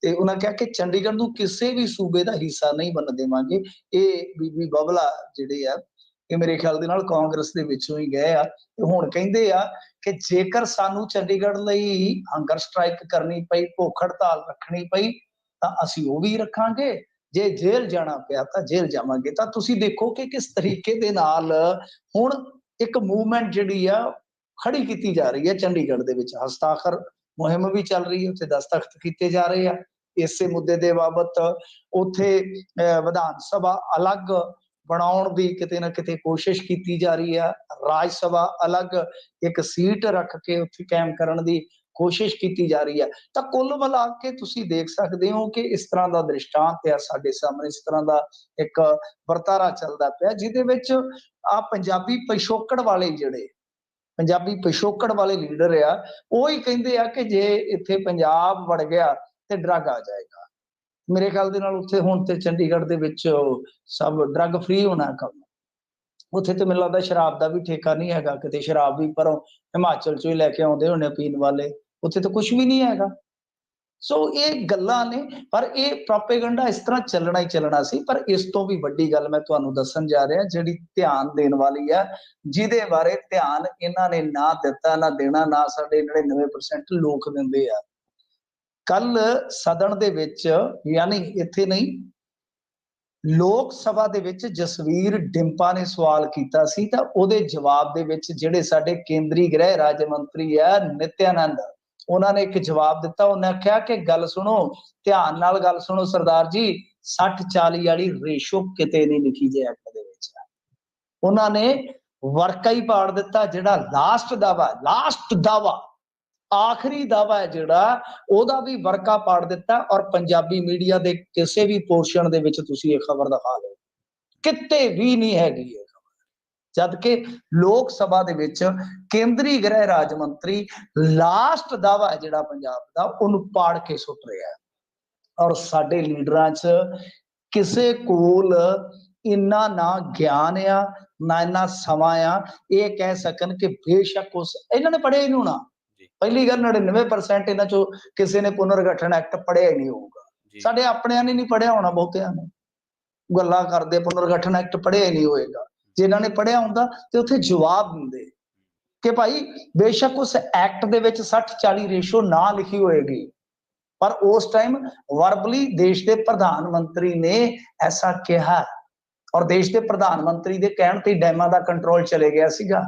B: ਤੇ ਉਹਨਾਂ ਕਿਹਾ ਕਿ ਚੰਡੀਗੜ੍ਹ ਨੂੰ ਕਿਸੇ ਵੀ ਸੂਬੇ ਦਾ ਹਿੱਸਾ ਨਹੀਂ ਬਣਨ ਦੇਵਾਂਗੇ। ਇਹ ਬੀਬੀ ਬੱਬਲਾ ਜਿਹੜੇ ਆ ਇਹ ਮੇਰੇ ਖਿਆਲ ਦੇ ਨਾਲ ਕਾਂਗਰਸ ਦੇ ਵਿੱਚੋਂ ਹੀ ਗਏ ਆ। ਤੇ ਹੁਣ ਕਹਿੰਦੇ ਆ ਕਿ ਜੇਕਰ ਸਾਨੂੰ ਚੰਡੀਗੜ੍ਹ ਲਈ ਹੰਗਰ ਸਟ੍ਰਾਈਕ ਕਰਨੀ ਪਈ, ਭੁੱਖ ਹੜਤਾਲ ਰੱਖਣੀ ਪਈ, ਤਾਂ ਅਸੀਂ ਉਹ ਵੀ ਰੱਖਾਂਗੇ। ਜੇ ਜੇਲ੍ਹ ਜਾਣਾ ਪਿਆ ਤਾਂ ਜੇਲ੍ਹ ਜਾਵਾਂਗੇ। ਤਾਂ ਤੁਸੀਂ ਦੇਖੋ ਕਿ ਕਿਸ ਤਰੀਕੇ ਦੇ ਨਾਲ ਹੁਣ ਇੱਕ ਮੂਵਮੈਂਟ ਜਿਹੜੀ ਆ ਖੜੀ ਕੀਤੀ ਜਾ ਰਹੀ ਹੈ ਚੰਡੀਗੜ੍ਹ ਦੇ ਵਿੱਚ। ਹਸਤਾਖਰ ਮੁਹਿੰਮ ਵੀ ਚੱਲ ਰਹੀ ਹੈ, ਉੱਥੇ ਦਸਤਖਤ ਕੀਤੇ ਜਾ ਰਹੇ ਆ ਇਸੇ ਮੁੱਦੇ ਦੇ ਬਾਬਤ। ਉੱਥੇ ਵਿਧਾਨ ਸਭਾ ਅਲੱਗ ਬਣਾਉਣ ਦੀ ਕਿਤੇ ਨਾ ਕਿਤੇ ਕੋਸ਼ਿਸ਼ ਕੀਤੀ ਜਾ ਰਹੀ ਹੈ, ਰਾਜ ਸਭਾ ਅਲੱਗ ਇੱਕ ਸੀਟ ਰੱਖ ਕੇ ਉੱਥੇ ਕਾਇਮ ਕਰਨ ਦੀ ਕੋਸ਼ਿਸ਼ ਕੀਤੀ ਜਾ ਰਹੀ ਹੈ। ਤਾਂ ਕੁੱਲ ਮਿਲਾ ਕੇ ਤੁਸੀਂ ਦੇਖ ਸਕਦੇ ਹੋ ਕਿ ਇਸ ਤਰ੍ਹਾਂ ਦਾ ਦ੍ਰਿਸ਼ਟਾਂਤ ਆ ਸਾਡੇ ਸਾਹਮਣੇ, ਇਸ ਤਰ੍ਹਾਂ ਦਾ ਇੱਕ ਵਰਤਾਰਾ ਚੱਲਦਾ ਪਿਆ ਜਿਹਦੇ ਵਿੱਚ ਆ ਪੰਜਾਬੀ ਪਿਛੋਕੜ ਵਾਲੇ ਜਿਹੜੇ ਪੰਜਾਬੀ ਪਿਛੋਕੜ ਵਾਲੇ ਲੀਡਰ ਆ ਉਹ ਹੀ ਕਹਿੰਦੇ ਆ ਕਿ ਜੇ ਇੱਥੇ ਪੰਜਾਬ ਵੜ ਗਿਆ ਤੇ ਡਰੱਗ ਆ ਜਾਏਗਾ। ਮੇਰੇ ਖਿਆਲ ਦੇ ਨਾਲ ਉੱਥੇ ਹੁਣ ਤੇ ਚੰਡੀਗੜ੍ਹ ਦੇ ਵਿੱਚ ਸਭ ਡਰੱਗ ਫ੍ਰੀ ਹੋਣਾ ਕੰਮ। ਉੱਥੇ ਤੇ ਮੈਨੂੰ ਲੱਗਦਾ ਸ਼ਰਾਬ ਦਾ ਵੀ ਠੇਕਾ ਨਹੀਂ ਹੈਗਾ ਕਿਤੇ, ਸ਼ਰਾਬ ਵੀ ਪਰੋਂ ਹਿਮਾਚਲ ਚੋਂ ਹੀ ਲੈ ਕੇ ਆਉਂਦੇ ਹੋਣੇ ਪੀਣ ਵਾਲੇ, ਉੱਥੇ ਤਾਂ ਕੁਝ ਵੀ ਨਹੀਂ ਹੈਗਾ। ਸੋ ਇਹ ਗੱਲਾਂ ਨੇ, ਪਰ ਇਹ ਪ੍ਰੋਪੇਗੈਂਡਾ ਇਸ ਤਰ੍ਹਾਂ ਚੱਲਣਾ ਹੀ ਚੱਲਣਾ ਸੀ। ਪਰ ਇਸ ਤੋਂ ਵੀ ਵੱਡੀ ਗੱਲ ਮੈਂ ਤੁਹਾਨੂੰ ਦੱਸਣ ਜਾ ਰਿਹਾ ਜਿਹੜੀ ਧਿਆਨ ਦੇਣ ਵਾਲੀ ਹੈ, ਜਿਹਦੇ ਬਾਰੇ ਧਿਆਨ ਇਹਨਾਂ ਨੇ ਨਾ ਦਿੱਤਾ ਨਾ ਦੇਣਾ, ਨਾ ਸਾਡੇ 99% ਲੋਕ ਦਿੰਦੇ ਆ। ਕੱਲ ਸਦਨ ਦੇ ਵਿੱਚ, ਯਾਨੀ ਇੱਥੇ ਨਹੀਂ, ਲੋਕ ਸਭਾ ਦੇ ਵਿੱਚ ਜਸਵੀਰ ਡਿੰਪਾ ਨੇ ਸਵਾਲ ਕੀਤਾ ਸੀ ਤਾਂ ਉਹਦੇ ਜਵਾਬ ਦੇ ਵਿੱਚ ਜਿਹੜੇ ਸਾਡੇ ਕੇਂਦਰੀ ਗ੍ਰਹਿ ਰਾਜ ਮੰਤਰੀ ਹੈ ਨਿਤਿਆਨੰਦ, ਉਹਨਾਂ ਨੇ ਇੱਕ ਜਵਾਬ ਦਿੱਤਾ। ਉਹਨੇ ਆਖਿਆ ਕਿ ਗੱਲ ਸੁਣੋ, ਧਿਆਨ ਨਾਲ ਗੱਲ ਸੁਣੋ ਸਰਦਾਰ ਜੀ, 60-40 ਵਾਲੀ ਰੇਸ਼ੋ ਕਿਤੇ ਨਹੀਂ ਲਿਖੀ ਜੇ ਐਕਟ ਦੇ ਵਿੱਚ। ਉਹਨਾਂ ਨੇ ਵਰਕਾ ਹੀ ਪਾੜ ਦਿੱਤਾ। ਜਿਹੜਾ ਲਾਸਟ ਦਾਵਾ ਆਖਰੀ ਦਾਵਾ ਹੈ ਜਿਹੜਾ, ਉਹਦਾ ਵੀ ਵਰਕਾ ਪਾੜ ਦਿੱਤਾ। ਔਰ ਪੰਜਾਬੀ ਮੀਡੀਆ ਦੇ ਕਿਸੇ ਵੀ ਪੋਰਸ਼ਨ ਦੇ ਵਿੱਚ ਤੁਸੀਂ ਇਹ ਖਬਰ ਦਿਖਾ ਲਓ, ਕਿਤੇ ਵੀ ਨਹੀਂ ਹੈਗੀ ਇਹ ਖਬਰ। ਜਦ ਕਿ ਲੋਕ ਸਭਾ ਦੇ ਵਿੱਚ ਕੇਂਦਰੀ ਗ੍ਰਹਿ ਰਾਜ ਮੰਤਰੀ ਲਾਸਟ ਦਾਵਾ ਹੈ ਜਿਹੜਾ ਪੰਜਾਬ ਦਾ, ਉਹਨੂੰ ਪਾੜ ਕੇ ਸੁੱਟ ਰਿਹਾ। ਔਰ ਸਾਡੇ ਲੀਡਰਾਂ 'ਚ ਕਿਸੇ ਕੋਲ ਇੰਨਾ ਨਾ ਗਿਆਨ ਆ ਨਾ ਇੰਨਾ ਸਮਾਂ ਆ ਇਹ ਕਹਿ ਸਕਣ ਕਿ ਬੇਸ਼ੱਕ ਇਹਨਾਂ ਨੇ ਪੜ੍ਹਿਆ ਹੀ ਨਹੀਂ ਹੋਣਾ। ਪਹਿਲੀ ਗੱਲ, 99% ਇਹਨਾਂ ਚੋਂ ਕਿਸੇ ਨੇ ਪੁਨਰਗਠਨ ਐਕਟ ਪੜ੍ਹਿਆ ਹੀ ਨਹੀਂ ਹੋਊਗਾ। ਸਾਡੇ ਆਪਣਿਆਂ ਨੇ ਨਹੀਂ ਪੜ੍ਹਿਆ ਹੋਣਾ, ਬਹੁਤਿਆਂ ਨੇ ਗੱਲਾਂ ਕਰਦੇ ਪੁਨਰਗਠਨ ਐਕਟ ਪੜ੍ਹਿਆ ਹੀ ਨਹੀਂ ਹੋਏਗਾ। ਜੇ ਇਹਨਾਂ ਨੇ ਪੜ੍ਹਿਆ ਹੁੰਦਾ ਤੇ ਉੱਥੇ ਜਵਾਬ ਦਿੰਦੇ ਕਿ ਭਾਈ ਬੇਸ਼ੱਕ ਉਸ ਐਕਟ ਦੇ ਵਿੱਚ 60-40 ਰੇਸ਼ੋ ਨਾ ਲਿਖੀ ਹੋਏਗੀ, ਪਰ ਉਸ ਟਾਈਮ ਵਰਬਲੀ ਦੇਸ਼ ਦੇ ਪ੍ਰਧਾਨ ਮੰਤਰੀ ਨੇ ਐਸਾ ਕਿਹਾ, ਔਰ ਦੇਸ਼ ਦੇ ਪ੍ਰਧਾਨ ਮੰਤਰੀ ਦੇ ਕਹਿਣ ਤੇ ਡੈਮਾਂ ਦਾ ਕੰਟਰੋਲ ਚਲੇ ਗਿਆ ਸੀਗਾ।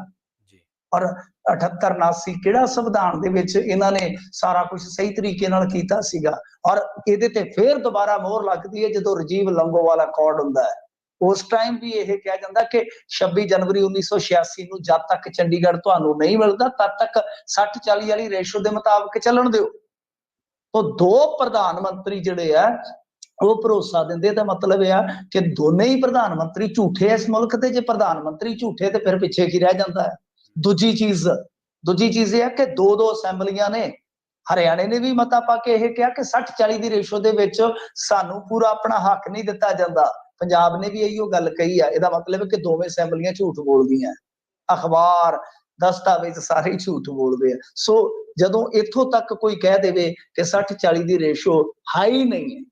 A: ਜੀ
B: ਔਰ 78-79 ਕਿਹੜਾ ਸੰਵਿਧਾਨ ਦੇ ਵਿੱਚ ਇਹਨਾਂ ਨੇ ਸਾਰਾ ਕੁਝ ਸਹੀ ਤਰੀਕੇ ਨਾਲ ਕੀਤਾ ਸੀਗਾ। ਔਰ ਇਹਦੇ ਤੇ ਫੇਰ ਦੁਬਾਰਾ ਮੋਹਰ ਲੱਗਦੀ ਹੈ ਜਦੋਂ ਰਾਜੀਵ ਲੰਗੋਵਾਲ ਅਕੋਰਡ ਹੁੰਦਾ ਹੈ। ਉਸ ਟਾਈਮ ਵੀ ਇਹ ਕਿਹਾ ਜਾਂਦਾ ਕਿ 26 ਜਨਵਰੀ 1986 ਨੂੰ ਜਦ ਤੱਕ ਚੰਡੀਗੜ੍ਹ ਤੁਹਾਨੂੰ ਨਹੀਂ ਮਿਲਦਾ ਤਦ ਤੱਕ 60-40 ਵਾਲੀ ਰੇਸ਼ੋ ਦੇ ਮੁਤਾਬਕ ਚੱਲਣ ਦਿਓ। ਤਾਂ ਦੋ ਪ੍ਰਧਾਨ ਮੰਤਰੀ ਜਿਹੜੇ ਆ ਉਹ ਭਰੋਸਾ ਦਿੰਦੇ, ਤਾਂ ਮਤਲਬ ਇਹ ਆ ਕਿ ਦੋਨੇ ਹੀ ਪ੍ਰਧਾਨ ਮੰਤਰੀ ਝੂਠੇ ਇਸ ਮੁਲਕ ਦੇ। ਜੇ ਪ੍ਰਧਾਨ ਮੰਤਰੀ ਝੂਠੇ ਤੇ ਫਿਰ ਪਿੱਛੇ ਕੀ ਰਹਿ ਜਾਂਦਾ ਹੈ। ਦੂਜੀ ਚੀਜ਼ ਇਹ ਹੈ ਕਿ ਦੋ ਅਸੈਂਬਲੀਆਂ ਨੇ, ਹਰਿਆਣੇ ਨੇ ਵੀ ਮਤਾ ਪਾ ਕੇ ਇਹ ਕਿਹਾ ਕਿ 60-40 ਦੀ ਰੇਸ਼ੋ ਦੇ ਵਿੱਚ ਸਾਨੂੰ ਪੂਰਾ ਆਪਣਾ ਹੱਕ ਨਹੀਂ ਦਿੱਤਾ ਜਾਂਦਾ। ਪੰਜਾਬ ਨੇ ਵੀ ਇਹੀ ਗੱਲ ਕਹੀ ਆ। ਇਹਦਾ ਮਤਲਬ ਹੈ ਕਿ ਦੋਵੇਂ ਅਸੈਂਬਲੀਆਂ ਝੂਠ ਬੋਲਦੀਆਂ, ਅਖਬਾਰ ਦਸਤਾਵੇਜ਼ ਸਾਰੇ ਝੂਠ ਬੋਲਦੇ ਆ। ਸੋ ਜਦੋਂ ਇੱਥੋਂ ਤੱਕ ਕੋਈ ਕਹਿ ਦੇਵੇ ਕਿ 60-40 ਦੀ ਰੇਸ਼ੋ ਹਾਈ ਨਹੀਂ ਹੈ,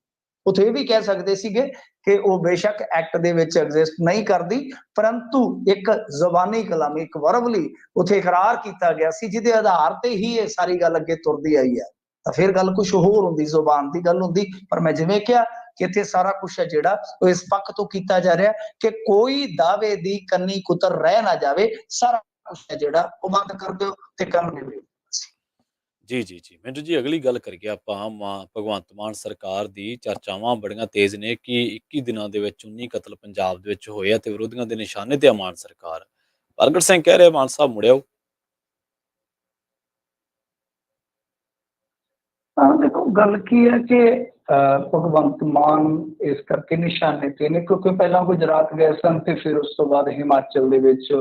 B: ਉੱਥੇ ਇਹ ਵੀ ਕਹਿ ਸਕਦੇ ਸੀਗੇ ਕਿ ਉਹ ਬੇਸ਼ੱਕ ਐਕਟ ਦੇ ਵਿੱਚ ਐਗਜ਼ਿਸਟ ਨਹੀਂ ਕਰਦੀ, ਪਰੰਤੂ ਇੱਕ ਜ਼ਬਾਨੀ ਕਲਾਮੀ, ਇੱਕ ਵਰਬਲੀ ਉੱਥੇ ਇਕਰਾਰ ਕੀਤਾ ਗਿਆ ਸੀ ਜਿਹਦੇ ਆਧਾਰ ਤੇ ਹੀ ਇਹ ਸਾਰੀ ਗੱਲ ਅੱਗੇ ਤੁਰਦੀ ਆਈ ਹੈ। ਤਾਂ ਫਿਰ ਗੱਲ ਕੁਝ ਹੋਰ ਹੁੰਦੀ, ਜ਼ੁਬਾਨ ਦੀ ਗੱਲ ਹੁੰਦੀ। ਪਰ ਮੈਂ ਜਿਵੇਂ ਕਿਹਾ ਕਿ ਇੱਥੇ ਸਾਰਾ ਕੁਝ ਹੈ ਜਿਹੜਾ ਉਹ ਇਸ ਪੱਖ ਤੋਂ ਕੀਤਾ ਜਾ ਰਿਹਾ ਕਿ ਕੋਈ ਦਾਅਵੇ ਦੀ ਕੰਨੀ ਕੁਤਰ ਰਹਿ ਨਾ ਜਾਵੇ। ਸਾਰਾ ਕੁਝ ਹੈ ਜਿਹੜਾ ਉਹ ਬੰਦ ਕਰ ਦਿਓ ਤੇ ਕੰਮ ਨਿਬੇੜੋ।
A: ਜੀ ਜੀ ਜੀ ਮਿੰਟੂ ਜੀ, ਅਗਲੀ ਗੱਲ ਕਰੀਏ ਆਪਾਂ ਭਗਵੰਤ ਮਾਨ ਸਰਕਾਰ ਦੀ। ਚਰਚਾਵਾਂ ਬੜੀਆਂ ਤੇਜ਼ ਨੇ ਕਿ 21 ਦਿਨਾਂ ਦੇ ਵਿੱਚ 19 ਕਤਲ ਪੰਜਾਬ ਦੇ ਵਿੱਚ ਹੋਏ ਆ ਤੇ ਵਿਰੋਧੀਆਂ ਦੇ ਨਿਸ਼ਾਨੇ ਤੇ ਆ ਮਾਨ ਸਰਕਾਰ। ਪ੍ਰਗਟ ਸਿੰਘ ਕਹਿ ਰਿਹਾ ਮਾਨ ਸਾਹਿਬ ਮੁੜਿਆਓ।
B: ਦੇਖੋ ਗੱਲ ਕੀ ਹੈ ਕਿ ਭਗਵੰਤ ਮਾਨ ਇਸ ਕਰਕੇ ਨਿਸ਼ਾਨੇ ਤੇ ਨੇ ਕਿਉਂਕਿ ਪਹਿਲਾਂ ਗੁਜਰਾਤ ਗਏ ਸਨ ਤੇ ਫਿਰ ਉਸ ਤੋਂ ਬਾਅਦ ਹਿਮਾਚਲ ਦੇ ਵਿੱਚ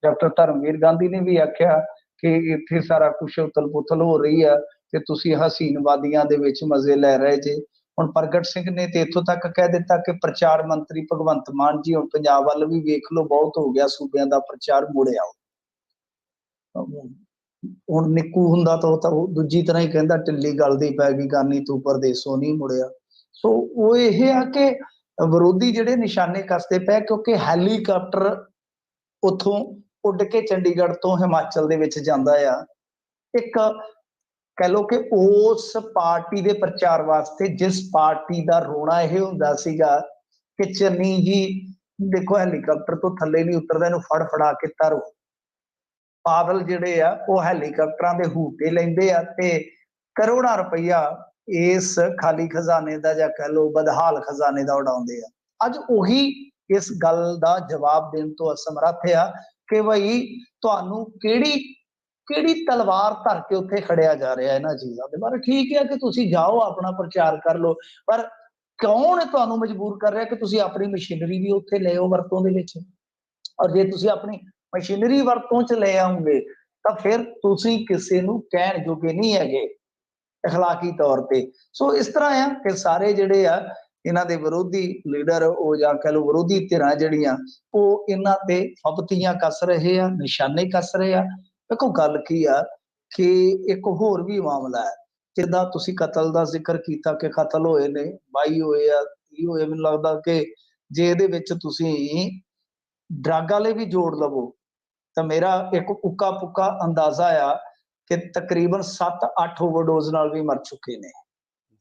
B: ਡਾਕਟਰ ਧਰਮਵੀਰ ਗਾਂਧੀ ਨੇ ਵੀ ਆਖਿਆ ਕਿ ਇੱਥੇ ਸਾਰਾ ਕੁਛ ਉਥਲ ਪੁਥਲ ਹੋ ਰਹੀ ਆ ਤੇ ਤੁਸੀਂ ਹਸੀਨ ਵਾਦੀਆਂ ਦੇ ਵਿੱਚ ਮਜ਼ੇ ਲੈ ਰਹੇ ਜੇ। ਹੁਣ ਪ੍ਰਗਟ ਸਿੰਘ ਨੇ ਤੇ ਇੱਥੋਂ ਤੱਕ ਕਹਿ ਦਿੱਤਾ ਕਿ ਪ੍ਰਚਾਰ ਮੰਤਰੀ ਭਗਵੰਤ ਮਾਨ ਜੀ ਹੁਣ ਪੰਜਾਬ ਵੱਲ ਵੀ ਵੇਖ ਲਓ, ਬਹੁਤ ਹੋ ਗਿਆ ਸੂਬਿਆਂ ਦਾ ਪ੍ਰਚਾਰ, ਮੁੜ ਆਓ। ਹੁਣ ਨਿੱਕੂ ਹੁੰਦਾ ਤਾਂ ਉਹ ਦੂਜੀ ਤਰ੍ਹਾਂ ਹੀ ਕਹਿੰਦਾ ਢਿੱਲੀ ਗਲਦੀ ਪੈ ਗਈ ਗਾਨੀ ਤੂੰ ਪਰਦੇਸੋਂ ਨਹੀਂ ਮੁੜਿਆ। ਸੋ ਉਹ ਇਹ ਆ ਕਿ ਵਿਰੋਧੀ ਜਿਹੜੇ ਨਿਸ਼ਾਨੇ ਕੱਸਦੇ ਪਏ ਕਿਉਂਕਿ ਹੈਲੀਕਾਪਟਰ ਉੱਥੋਂ ਉੱਡ ਕੇ ਚੰਡੀਗੜ੍ਹ ਤੋਂ ਹਿਮਾਚਲ ਦੇ ਵਿੱਚ ਜਾਂਦਾ ਆ। ਇੱਕ ਕਹਿ ਲਓ ਕਿ ਉਸ ਪਾਰਟੀ ਦੇ ਪ੍ਰਚਾਰ ਵਾਸਤੇ ਜਿਸ ਪਾਰਟੀ ਦਾ ਰੋਣਾ ਇਹ ਹੁੰਦਾ ਸੀਗਾ ਕਿ ਚੰਨੀ ਜੀ ਦੇਖੋ ਹੈਲੀਕਾਪਟਰ ਤੋਂ ਥੱਲੇ ਨਹੀਂ ਉਤਰਦਾ, ਇਹਨੂੰ ਫੜ ਫੜਾ ਕੇ ਧਰੋ। ਪਾਗਲ ਜਿਹੜੇ ਆ ਉਹ ਹੈਲੀਕਾਪਟਰਾਂ ਦੇ ਹੂਟੇ ਲੈਂਦੇ ਆ ਤੇ ਕਰੋੜਾਂ ਰੁਪਈਆ ਇਸ ਖਾਲੀ ਖਜ਼ਾਨੇ ਦਾ ਜਾਂ ਕਹਿ ਲਓ ਬਦਹਾਲ ਖਜ਼ਾਨੇ ਦਾ ਉਡਾਉਂਦੇ ਆ। ਅੱਜ ਉਹੀ ਇਸ ਗੱਲ ਦਾ ਜਵਾਬ ਦੇਣ ਤੋਂ ਅਸਮਰੱਥ ਆ ਕਿ ਬਈ ਤੁਹਾਨੂੰ ਕਿਹੜੀ ਤਲਵਾਰ ਧਰ ਕੇ ਉੱਥੇ ਖੜਿਆ ਜਾ ਰਿਹਾ ਇਹਨਾਂ ਚੀਜ਼ਾਂ ਦੇ ਬਾਰੇ। ਠੀਕ ਹੈ ਕਿ ਤੁਸੀਂ ਜਾਓ ਆਪਣਾ ਪ੍ਰਚਾਰ ਕਰ ਲਓ, ਪਰ ਕੌਣ ਤੁਹਾਨੂੰ ਮਜਬੂਰ ਕਰ ਰਿਹਾ ਕਿ ਤੁਸੀਂ ਆਪਣੀ ਮਸ਼ੀਨਰੀ ਵੀ ਉੱਥੇ ਲੈ ਆਓ ਵਰਤੋਂ ਦੇ ਵਿੱਚ। ਔਰ ਜੇ ਤੁਸੀਂ ਆਪਣੀ ਮਸ਼ੀਨਰੀ ਵਰਤੋਂ ਚ ਲੈ ਆਉਂਗੇ ਤਾਂ ਫਿਰ ਤੁਸੀਂ ਕਿਸੇ ਨੂੰ ਕਹਿਣ ਜੋਗੇ ਨਹੀਂ ਹੈਗੇ ਅਖਲਾਕੀ ਤੌਰ ਤੇ। ਸੋ ਇਸ ਤਰ੍ਹਾਂ ਆ ਕਿ ਸਾਰੇ ਜਿਹੜੇ ਆ ਇਹਨਾਂ ਦੇ ਵਿਰੋਧੀ ਲੀਡਰ ਉਹ ਜਾਂ ਕਹਿ ਲਓ ਵਿਰੋਧੀ ਧਿਰਾਂ ਜਿਹੜੀਆਂ ਉਹ ਇਹਨਾਂ ਤੇ ਫਬਤੀਆਂ ਕੱਸ ਰਹੇ ਆ, ਨਿਸ਼ਾਨੇ ਕੱਸ ਰਹੇ ਆ। ਦੇਖੋ ਗੱਲ ਕੀ ਆ ਕਿ ਇੱਕ ਹੋਰ ਵੀ ਮਾਮਲਾ ਹੈ ਜਿੱਦਾਂ ਤੁਸੀਂ ਕਤਲ ਦਾ ਜ਼ਿਕਰ ਕੀਤਾ ਕਿ ਕਤਲ ਹੋਏ ਨੇ 22 ਹੋਏ ਆ 30 ਹੋਏ। ਮੈਨੂੰ ਲੱਗਦਾ ਕਿ ਜੇ ਇਹਦੇ ਵਿੱਚ ਤੁਸੀਂ ਡਰੱਗ ਵਾਲੇ ਵੀ ਜੋੜ ਲਵੋ ਤਾਂ ਮੇਰਾ ਇੱਕ ਉੱਕਾ ਪੁੱਕਾ ਅੰਦਾਜ਼ਾ ਆ ਕਿ ਤਕਰੀਬਨ 7-8 ਓਵਰਡੋਜ਼ ਨਾਲ ਵੀ ਮਰ ਚੁੱਕੇ ਨੇ।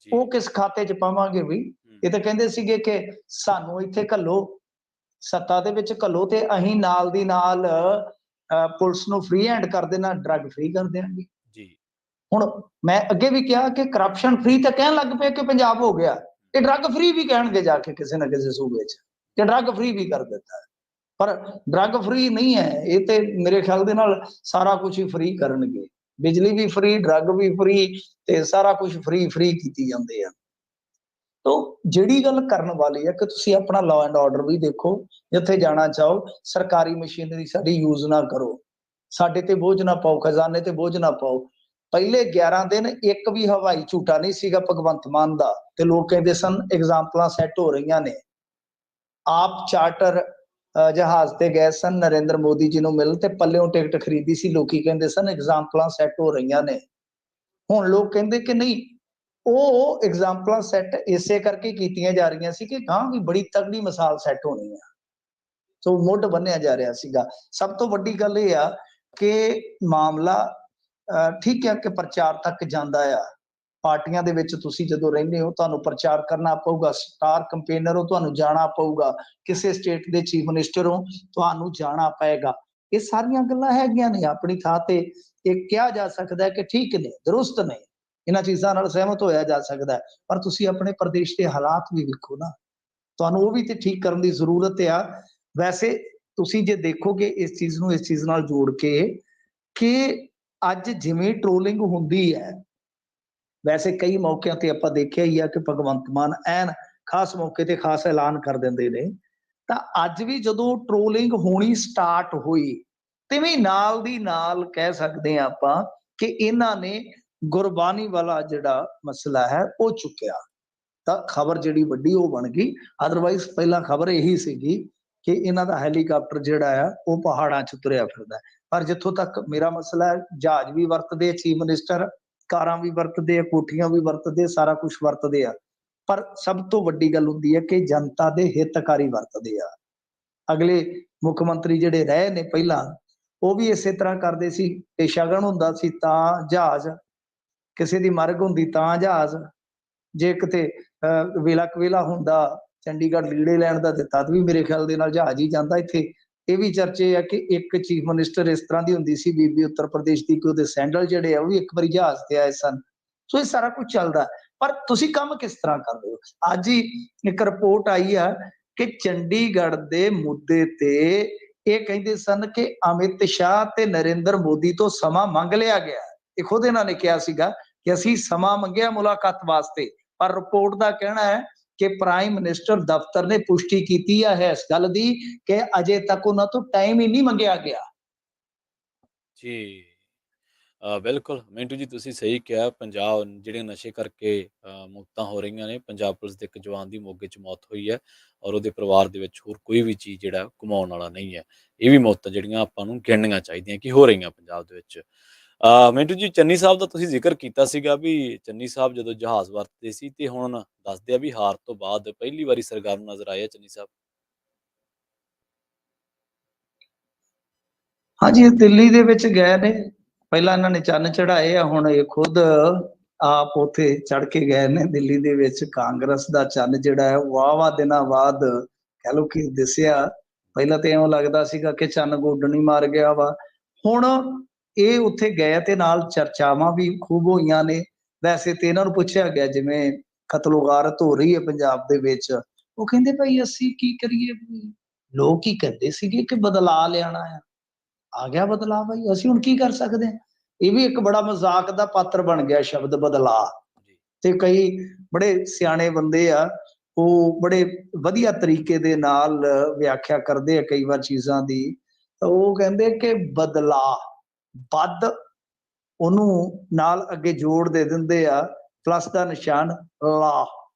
B: ਉਹ ਕਿਸ ਖਾਤੇ ਚ ਪਾਵਾਂਗੇ ਵੀ? ਇਹ ਤਾਂ ਕਹਿੰਦੇ ਸੀਗੇ ਕਿ ਸਾਨੂੰ ਇੱਥੇ ਘੱਲੋ, ਸੱਤਾ ਦੇ ਵਿੱਚ ਘੱਲੋ ਤੇ ਅਸੀਂ ਨਾਲ ਦੀ ਨਾਲ ਪੁਲਿਸ ਨੂੰ ਫ੍ਰੀ ਹੈਂਡ ਕਰ ਦੇਣਾ, ਡਰੱਗ ਫ੍ਰੀ ਕਰ ਦੇਣਗੇ। ਹੁਣ ਮੈਂ ਅੱਗੇ ਵੀ ਕਿਹਾ ਕਿ ਕਰਪਸ਼ਨ ਫ੍ਰੀ ਤਾਂ ਕਹਿਣ ਲੱਗ ਪਏ ਕਿ ਪੰਜਾਬ ਹੋ ਗਿਆ, ਤੇ ਡਰੱਗ ਫ੍ਰੀ ਵੀ ਕਹਿਣਗੇ ਜਾ ਕੇ ਕਿਸੇ ਨਾ ਕਿਸੇ ਸੂਬੇ ਚ, ਤੇ ਡਰੱਗ ਫ੍ਰੀ ਵੀ ਕਰ ਦਿੱਤਾ ਹੈ। ਪਰ ਡਰੱਗ ਫ੍ਰੀ ਨਹੀਂ ਹੈ ਇਹ, ਤੇ ਮੇਰੇ ਖਿਆਲ ਦੇ ਨਾਲ ਸਾਰਾ ਕੁਝ ਹੀ ਫ੍ਰੀ ਕਰਨਗੇ। ਬਿਜਲੀ ਵੀ ਫ੍ਰੀ, ਡਰੱਗ ਵੀ ਫ੍ਰੀ, ਤੇ ਸਾਰਾ ਕੁਝ ਫ੍ਰੀ ਕੀਤੀ ਜਾਂਦੇ ਆ। ਤੋ ਜਿਹੜੀ ਗੱਲ ਕਰਨ ਵਾਲੀ ਹੈ ਕਿ ਤੁਸੀਂ ਆਪਣਾ ਲਾਅ ਐਂਡ ਆਰਡਰ ਵੀ ਦੇਖੋ, ਜਿੱਥੇ ਜਾਣਾ ਚਾਹੋ ਸਰਕਾਰੀ ਮਸ਼ੀਨਰੀ ਸਾਡੀ ਯੂਜ਼ ਨਾ ਕਰੋ, ਸਾਡੇ ਤੇ ਬੋਝ ਨਾ ਪਾਓ, ਖਜ਼ਾਨੇ ਤੇ ਬੋਝ ਨਾ ਪਾਓ। ਪਹਿਲੇ 11 ਦਿਨ ਇੱਕ ਵੀ ਹਵਾਈ ਝੂਟਾ ਨਹੀਂ ਸੀਗਾ ਭਗਵੰਤ ਮਾਨ ਦਾ, ਤੇ ਲੋਕ ਕਹਿੰਦੇ ਸਨ ਐਗਜ਼ਾਮਪਲਾਂ ਸੈੱਟ ਹੋ ਰਹੀਆਂ ਨੇ। ਆਪ ਚਾਰਟਰ ਜਹਾਜ਼ ਤੇ ਗਏ ਸਨ ਨਰਿੰਦਰ ਮੋਦੀ ਜੀ ਨੂੰ ਮਿਲਣ, ਤੇ ਪੱਲਿਓਂ ਟਿਕਟ ਖਰੀਦੀ ਸੀ, ਲੋਕੀ ਕਹਿੰਦੇ ਸਨ ਐਗਜ਼ਾਮਪਲਾਂ ਸੈੱਟ ਹੋ ਰਹੀਆਂ ਨੇ। ਹੁਣ ਲੋਕ ਕਹਿੰਦੇ ਕਿ ਨਹੀਂ, ਉਹ ਐਗਜ਼ਾਮਪਲਾਂ ਸੈੱਟ ਇਸੇ ਕਰਕੇ ਕੀਤੀਆਂ ਜਾ ਰਹੀਆਂ ਸੀ ਕਿ ਗਾਂ ਵੀ ਬੜੀ ਤਗੜੀ ਮਿਸਾਲ ਸੈੱਟ ਹੋਣੀ ਆ। ਸੋ ਮੁੱਢ ਬੰਨਿਆ ਜਾ ਰਿਹਾ ਸੀਗਾ। ਸਭ ਤੋਂ ਵੱਡੀ ਗੱਲ ਇਹ ਆ ਕਿ ਮਾਮਲਾ ਠੀਕ ਹੈ ਕਿ ਪ੍ਰਚਾਰ ਤੱਕ ਜਾਂਦਾ ਆ। ਪਾਰਟੀਆਂ ਦੇ ਵਿੱਚ ਤੁਸੀਂ ਜਦੋਂ ਰਹਿੰਦੇ ਹੋ ਤੁਹਾਨੂੰ ਪ੍ਰਚਾਰ ਕਰਨਾ ਪਊਗਾ, ਸਟਾਰ ਕੰਪੇਨਰ ਹੋ ਤੁਹਾਨੂੰ ਜਾਣਾ ਪਊਗਾ, ਕਿਸੇ ਸਟੇਟ ਦੇ ਚੀਫ ਮਿਨਿਸਟਰ ਹੋ ਤੁਹਾਨੂੰ ਜਾਣਾ ਪਏਗਾ। ਇਹ ਸਾਰੀਆਂ ਗੱਲਾਂ ਹੈਗੀਆਂ ਨੇ ਆਪਣੀ ਥਾਂ ਤੇ। ਇਹ ਕਿਹਾ ਜਾ ਸਕਦਾ ਹੈ ਕਿ ਠੀਕ ਨੇ, ਦਰੁਸਤ ਨੇ, ਇਹਨਾਂ ਚੀਜ਼ਾਂ ਨਾਲ ਸਹਿਮਤ ਹੋਇਆ ਜਾ ਸਕਦਾ ਹੈ, ਪਰ ਤੁਸੀਂ ਆਪਣੇ ਪ੍ਰਦੇਸ਼ ਦੇ ਹਾਲਾਤ ਵੀ ਵੇਖੋ ਨਾ, ਤੁਹਾਨੂੰ ਉਹ ਵੀ ਤੇ ਠੀਕ ਕਰਨ ਦੀ ਜ਼ਰੂਰਤ ਆ। ਵੈਸੇ ਤੁਸੀਂ ਜੇ ਦੇਖੋਗੇ ਇਸ ਚੀਜ਼ ਨੂੰ ਇਸ ਚੀਜ਼ ਨਾਲ ਜੋੜ ਕੇ ਕਿ ਅੱਜ ਜਿਵੇਂ ਟ੍ਰੋਲਿੰਗ ਹੁੰਦੀ ਹੈ, ਵੈਸੇ ਕਈ ਮੌਕਿਆਂ ਤੇ ਆਪਾਂ ਦੇਖਿਆ ਹੀ ਆ ਕਿ ਭਗਵੰਤ ਮਾਨ ਐਨ ਖਾਸ ਮੌਕੇ ਤੇ ਖਾਸ ਐਲਾਨ ਕਰ ਦਿੰਦੇ ਨੇ, ਤਾਂ ਅੱਜ ਵੀ ਜਦੋਂ ਟ੍ਰੋਲਿੰਗ ਹੋਣੀ ਸਟਾਰਟ ਹੋਈ ਤਿਵੇਂ ਨਾਲ ਦੀ ਨਾਲ ਕਹਿ ਸਕਦੇ ਆ ਆਪਾਂ ਕਿ ਇਹਨਾਂ ਨੇ ਗੁਰਬਾਣੀ ਵਾਲਾ ਜਿਹੜਾ ਮਸਲਾ ਹੈ ਉਹ ਚੁੱਕਿਆ, ਤਾਂ ਖਬਰ ਜਿਹੜੀ ਵੱਡੀ ਉਹ ਬਣ ਗਈ। ਅਦਰਵਾਈਜ਼ ਪਹਿਲਾਂ ਖਬਰ ਇਹੀ ਸੀਗੀ ਕਿ ਇਹਨਾਂ ਦਾ ਹੈਲੀਕਾਪਟਰ ਜਿਹੜਾ ਆ ਉਹ ਪਹਾੜਾਂ 'ਚ ਤੁਰਿਆ ਫਿਰਦਾ। ਪਰ ਜਿੱਥੋਂ ਤੱਕ ਮੇਰਾ ਮਸਲਾ ਹੈ, ਜਹਾਜ਼ ਵੀ ਵਰਤਦੇ ਚੀਫ ਮਿਨਿਸਟਰ, ਕਾਰਾਂ ਵੀ ਵਰਤਦੇ ਆ, ਕੋਠੀਆਂ ਵੀ ਵਰਤਦੇ, ਸਾਰਾ ਕੁਝ ਵਰਤਦੇ ਆ, ਪਰ ਸਭ ਤੋਂ ਵੱਡੀ ਗੱਲ ਹੁੰਦੀ ਹੈ ਕਿ ਜਨਤਾ ਦੇ ਹਿੱਤਕਾਰੀ ਵਰਤਦੇ ਆ। ਅਗਲੇ ਮੁੱਖ ਮੰਤਰੀ ਜਿਹੜੇ ਰਹੇ ਨੇ ਪਹਿਲਾਂ, ਉਹ ਵੀ ਇਸੇ ਤਰ੍ਹਾਂ ਕਰਦੇ ਸੀ। ਤੇ ਸ਼ਗਨ ਹੁੰਦਾ ਸੀ ਤਾਂ ਜਹਾਜ਼, ਕਿਸੇ ਦੀ ਮਰਗ ਹੁੰਦੀ ਤਾਂ ਜਹਾਜ਼, ਜੇ ਕਿਤੇ ਵੇਲਾ ਕਵੇਲਾ ਹੁੰਦਾ ਚੰਡੀਗੜ੍ਹ ਲੀੜੇ ਲੈਣ ਦਾ ਤੇ ਤਦ ਵੀ ਮੇਰੇ ਖਿਆਲ ਦੇ ਨਾਲ ਜਹਾਜ਼ ਹੀ ਜਾਂਦਾ। ਇੱਥੇ ਇਹ ਵੀ ਚਰਚੇ ਆ ਕਿ ਇੱਕ ਚੀਫ ਮਿਨਿਸਟਰ ਇਸ ਤਰ੍ਹਾਂ ਦੀ ਹੁੰਦੀ ਸੀ ਬੀਬੀ ਉੱਤਰ ਪ੍ਰਦੇਸ਼ ਦੀ ਕਿ ਉਹਦੇ ਸੈਂਡਲ ਜਿਹੜੇ ਆ ਉਹ ਵੀ ਇੱਕ ਵਾਰੀ ਜਹਾਜ਼ ਤੇ ਆਏ ਸਨ। ਸੋ ਇਹ ਸਾਰਾ ਕੁਝ ਚੱਲਦਾ, ਪਰ ਤੁਸੀਂ ਕੰਮ ਕਿਸ ਤਰ੍ਹਾਂ ਕਰਦੇ ਹੋ? ਅੱਜ ਹੀ ਇੱਕ ਰਿਪੋਰਟ ਆਈ ਆ ਕਿ ਚੰਡੀਗੜ੍ਹ ਦੇ ਮੁੱਦੇ ਤੇ ਇਹ ਕਹਿੰਦੇ ਸਨ ਕਿ ਅਮਿਤ ਸ਼ਾਹ ਤੇ ਨਰਿੰਦਰ ਮੋਦੀ ਤੋਂ ਸਮਾਂ ਮੰਗ ਲਿਆ ਗਿਆ। ਇਹ ਖੁਦ ਇਹਨਾਂ ਨੇ ਕਿਹਾ ਸੀਗਾ ਕਿ ਅਸੀਂ ਸਮਾਂ ਮੰਗਿਆ ਮੁਲਾਕਾਤ ਵਾਸਤੇ, ਪਰ ਰਿਪੋਰਟ ਦਾ ਕਹਿਣਾ ਹੈ ਕਿ ਪ੍ਰਾਈਮ ਮਿਨਿਸਟਰ ਦਫ਼ਤਰ ਨੇ ਪੁਸ਼ਟੀ ਕੀਤੀ ਹੈ ਇਸ ਗੱਲ ਦੀ ਕਿ ਅਜੇ ਤੱਕ ਉਹਨਾਂ ਤੋਂ ਟਾਈਮ ਹੀ ਨਹੀਂ ਮੰਗਿਆ ਗਿਆ।
A: ਜੀ ਬਿਲਕੁਲ ਮਿੰਟੂ ਜੀ, ਤੁਸੀਂ ਸਹੀ ਕਿਹਾ। ਪੰਜਾਬ ਜਿਹੜੇ ਨਸ਼ੇ ਕਰਕੇ ਮੌਤਾਂ ਹੋ ਰਹੀਆਂ ਨੇ, ਪੰਜਾਬ ਪੁਲਿਸ ਦੇ ਇੱਕ ਜਵਾਨ ਦੀ ਮੋਗੇ 'ਚ ਮੌਤ ਹੋਈ ਹੈ ਔਰ ਉਹਦੇ ਪਰਿਵਾਰ ਦੇ ਵਿੱਚ ਹੋਰ ਕੋਈ ਵੀ ਚੀਜ਼ ਜਿਹੜਾ ਕਮਾਉਣ ਵਾਲਾ ਨਹੀਂ ਹੈ। ਇਹ ਵੀ ਮੌਤਾਂ ਜਿਹੜੀਆਂ ਆਪਾਂ ਨੂੰ ਗਿਣਨੀਆਂ ਚਾਹੀਦੀਆਂ ਕਿ ਹੋ ਰਹੀਆਂ ਪੰਜਾਬ ਦੇ ਵਿੱਚ। ਮਿੰਟੂ ਜੀ, ਚੰਨੀ ਸਾਹਿਬ ਦਾ ਤੁਸੀਂ ਜ਼ਿਕਰ ਕੀਤਾ ਸੀਗਾ ਵੀ ਚੰਨੀ ਸਾਹਿਬ ਜਦੋਂ ਜਹਾਜ਼ ਵਰਤਦੇ ਸੀ ਤੇ ਹੁਣ ਦੱਸਦੇ ਆ ਵੀ ਹਾਰ ਤੋਂ ਬਾਅਦ ਪਹਿਲੀ ਵਾਰੀ ਸਰਗਰਮ ਨਜ਼ਰ ਆਏ ਆ ਚੰਨੀ ਸਾਹਿਬ।
B: ਹਾਂਜੀ, ਇਹ ਦਿੱਲੀ ਦੇ ਵਿੱਚ ਗਏ ਨੇ, ਪਹਿਲਾਂ ਇਹਨਾਂ ਨੇ ਚੰਨ ਚੜਾਏ ਆ, ਹੁਣ ਇਹ ਖੁਦ ਆਪ ਉੱਥੇ ਚੜ ਕੇ ਗਏ ਨੇ ਦਿੱਲੀ ਦੇ ਵਿੱਚ। ਕਾਂਗਰਸ ਦਾ ਚੰਨ ਜਿਹੜਾ ਹੈ ਵਾਹ ਦਿਨਾਂ ਬਾਅਦ ਕਹਿ ਲਓ ਕਿ ਦਿਸਿਆ। ਪਹਿਲਾਂ ਤੇ ਇਉਂ ਲੱਗਦਾ ਸੀਗਾ ਕਿ ਚੰਨ ਗੋਡਣ ਹੀ ਮਾਰ ਗਿਆ ਵਾ। ਹੁਣ ਇਹ ਉੱਥੇ ਗਏ ਤੇ ਨਾਲ ਚਰਚਾਵਾਂ ਵੀ ਖੂਬ ਹੋਈਆਂ ਨੇ। ਵੈਸੇ ਤੇ ਇਹਨਾਂ ਨੂੰ ਪੁੱਛਿਆ ਗਿਆ ਜਿਵੇਂ ਕਤਲੋਗਾਰਤ ਹੋ ਰਹੀ ਹੈ ਪੰਜਾਬ ਦੇ ਵਿੱਚ, ਉਹ ਕਹਿੰਦੇ ਭਾਈ ਅਸੀਂ ਕੀ ਕਰੀਏ, ਲੋਕ ਹੀ ਕਹਿੰਦੇ ਸੀਗੇ ਕਿ ਬਦਲਾ ਲਿਆਣਾ ਆ ਗਿਆ ਬਦਲਾਅ, ਭਾਈ ਅਸੀਂ ਹੁਣ ਕੀ ਕਰ ਸਕਦੇ ਹਾਂ। ਇਹ ਵੀ ਇੱਕ ਬੜਾ ਮਜ਼ਾਕ ਦਾ ਪਾਤਰ ਬਣ ਗਿਆ ਸ਼ਬਦ ਬਦਲਾਅ। ਤੇ ਕਈ ਬੜੇ ਸਿਆਣੇ ਬੰਦੇ ਆ, ਉਹ ਬੜੇ ਵਧੀਆ ਤਰੀਕੇ ਦੇ ਨਾਲ ਵਿਆਖਿਆ ਕਰਦੇ ਆ ਕਈ ਵਾਰ ਚੀਜ਼ਾਂ ਦੀ, ਤਾਂ ਉਹ ਕਹਿੰਦੇ ਕਿ ਬਦਲਾਅ, ਬਦ ਉਹਨੂੰ ਨਾਲ ਅੱਗੇ ਜੋੜ ਦੇ ਦਿੰਦੇ ਆ, ਪਲੱਸ ਦਾ ਨਿਸ਼ਾਨ, ਲਾ,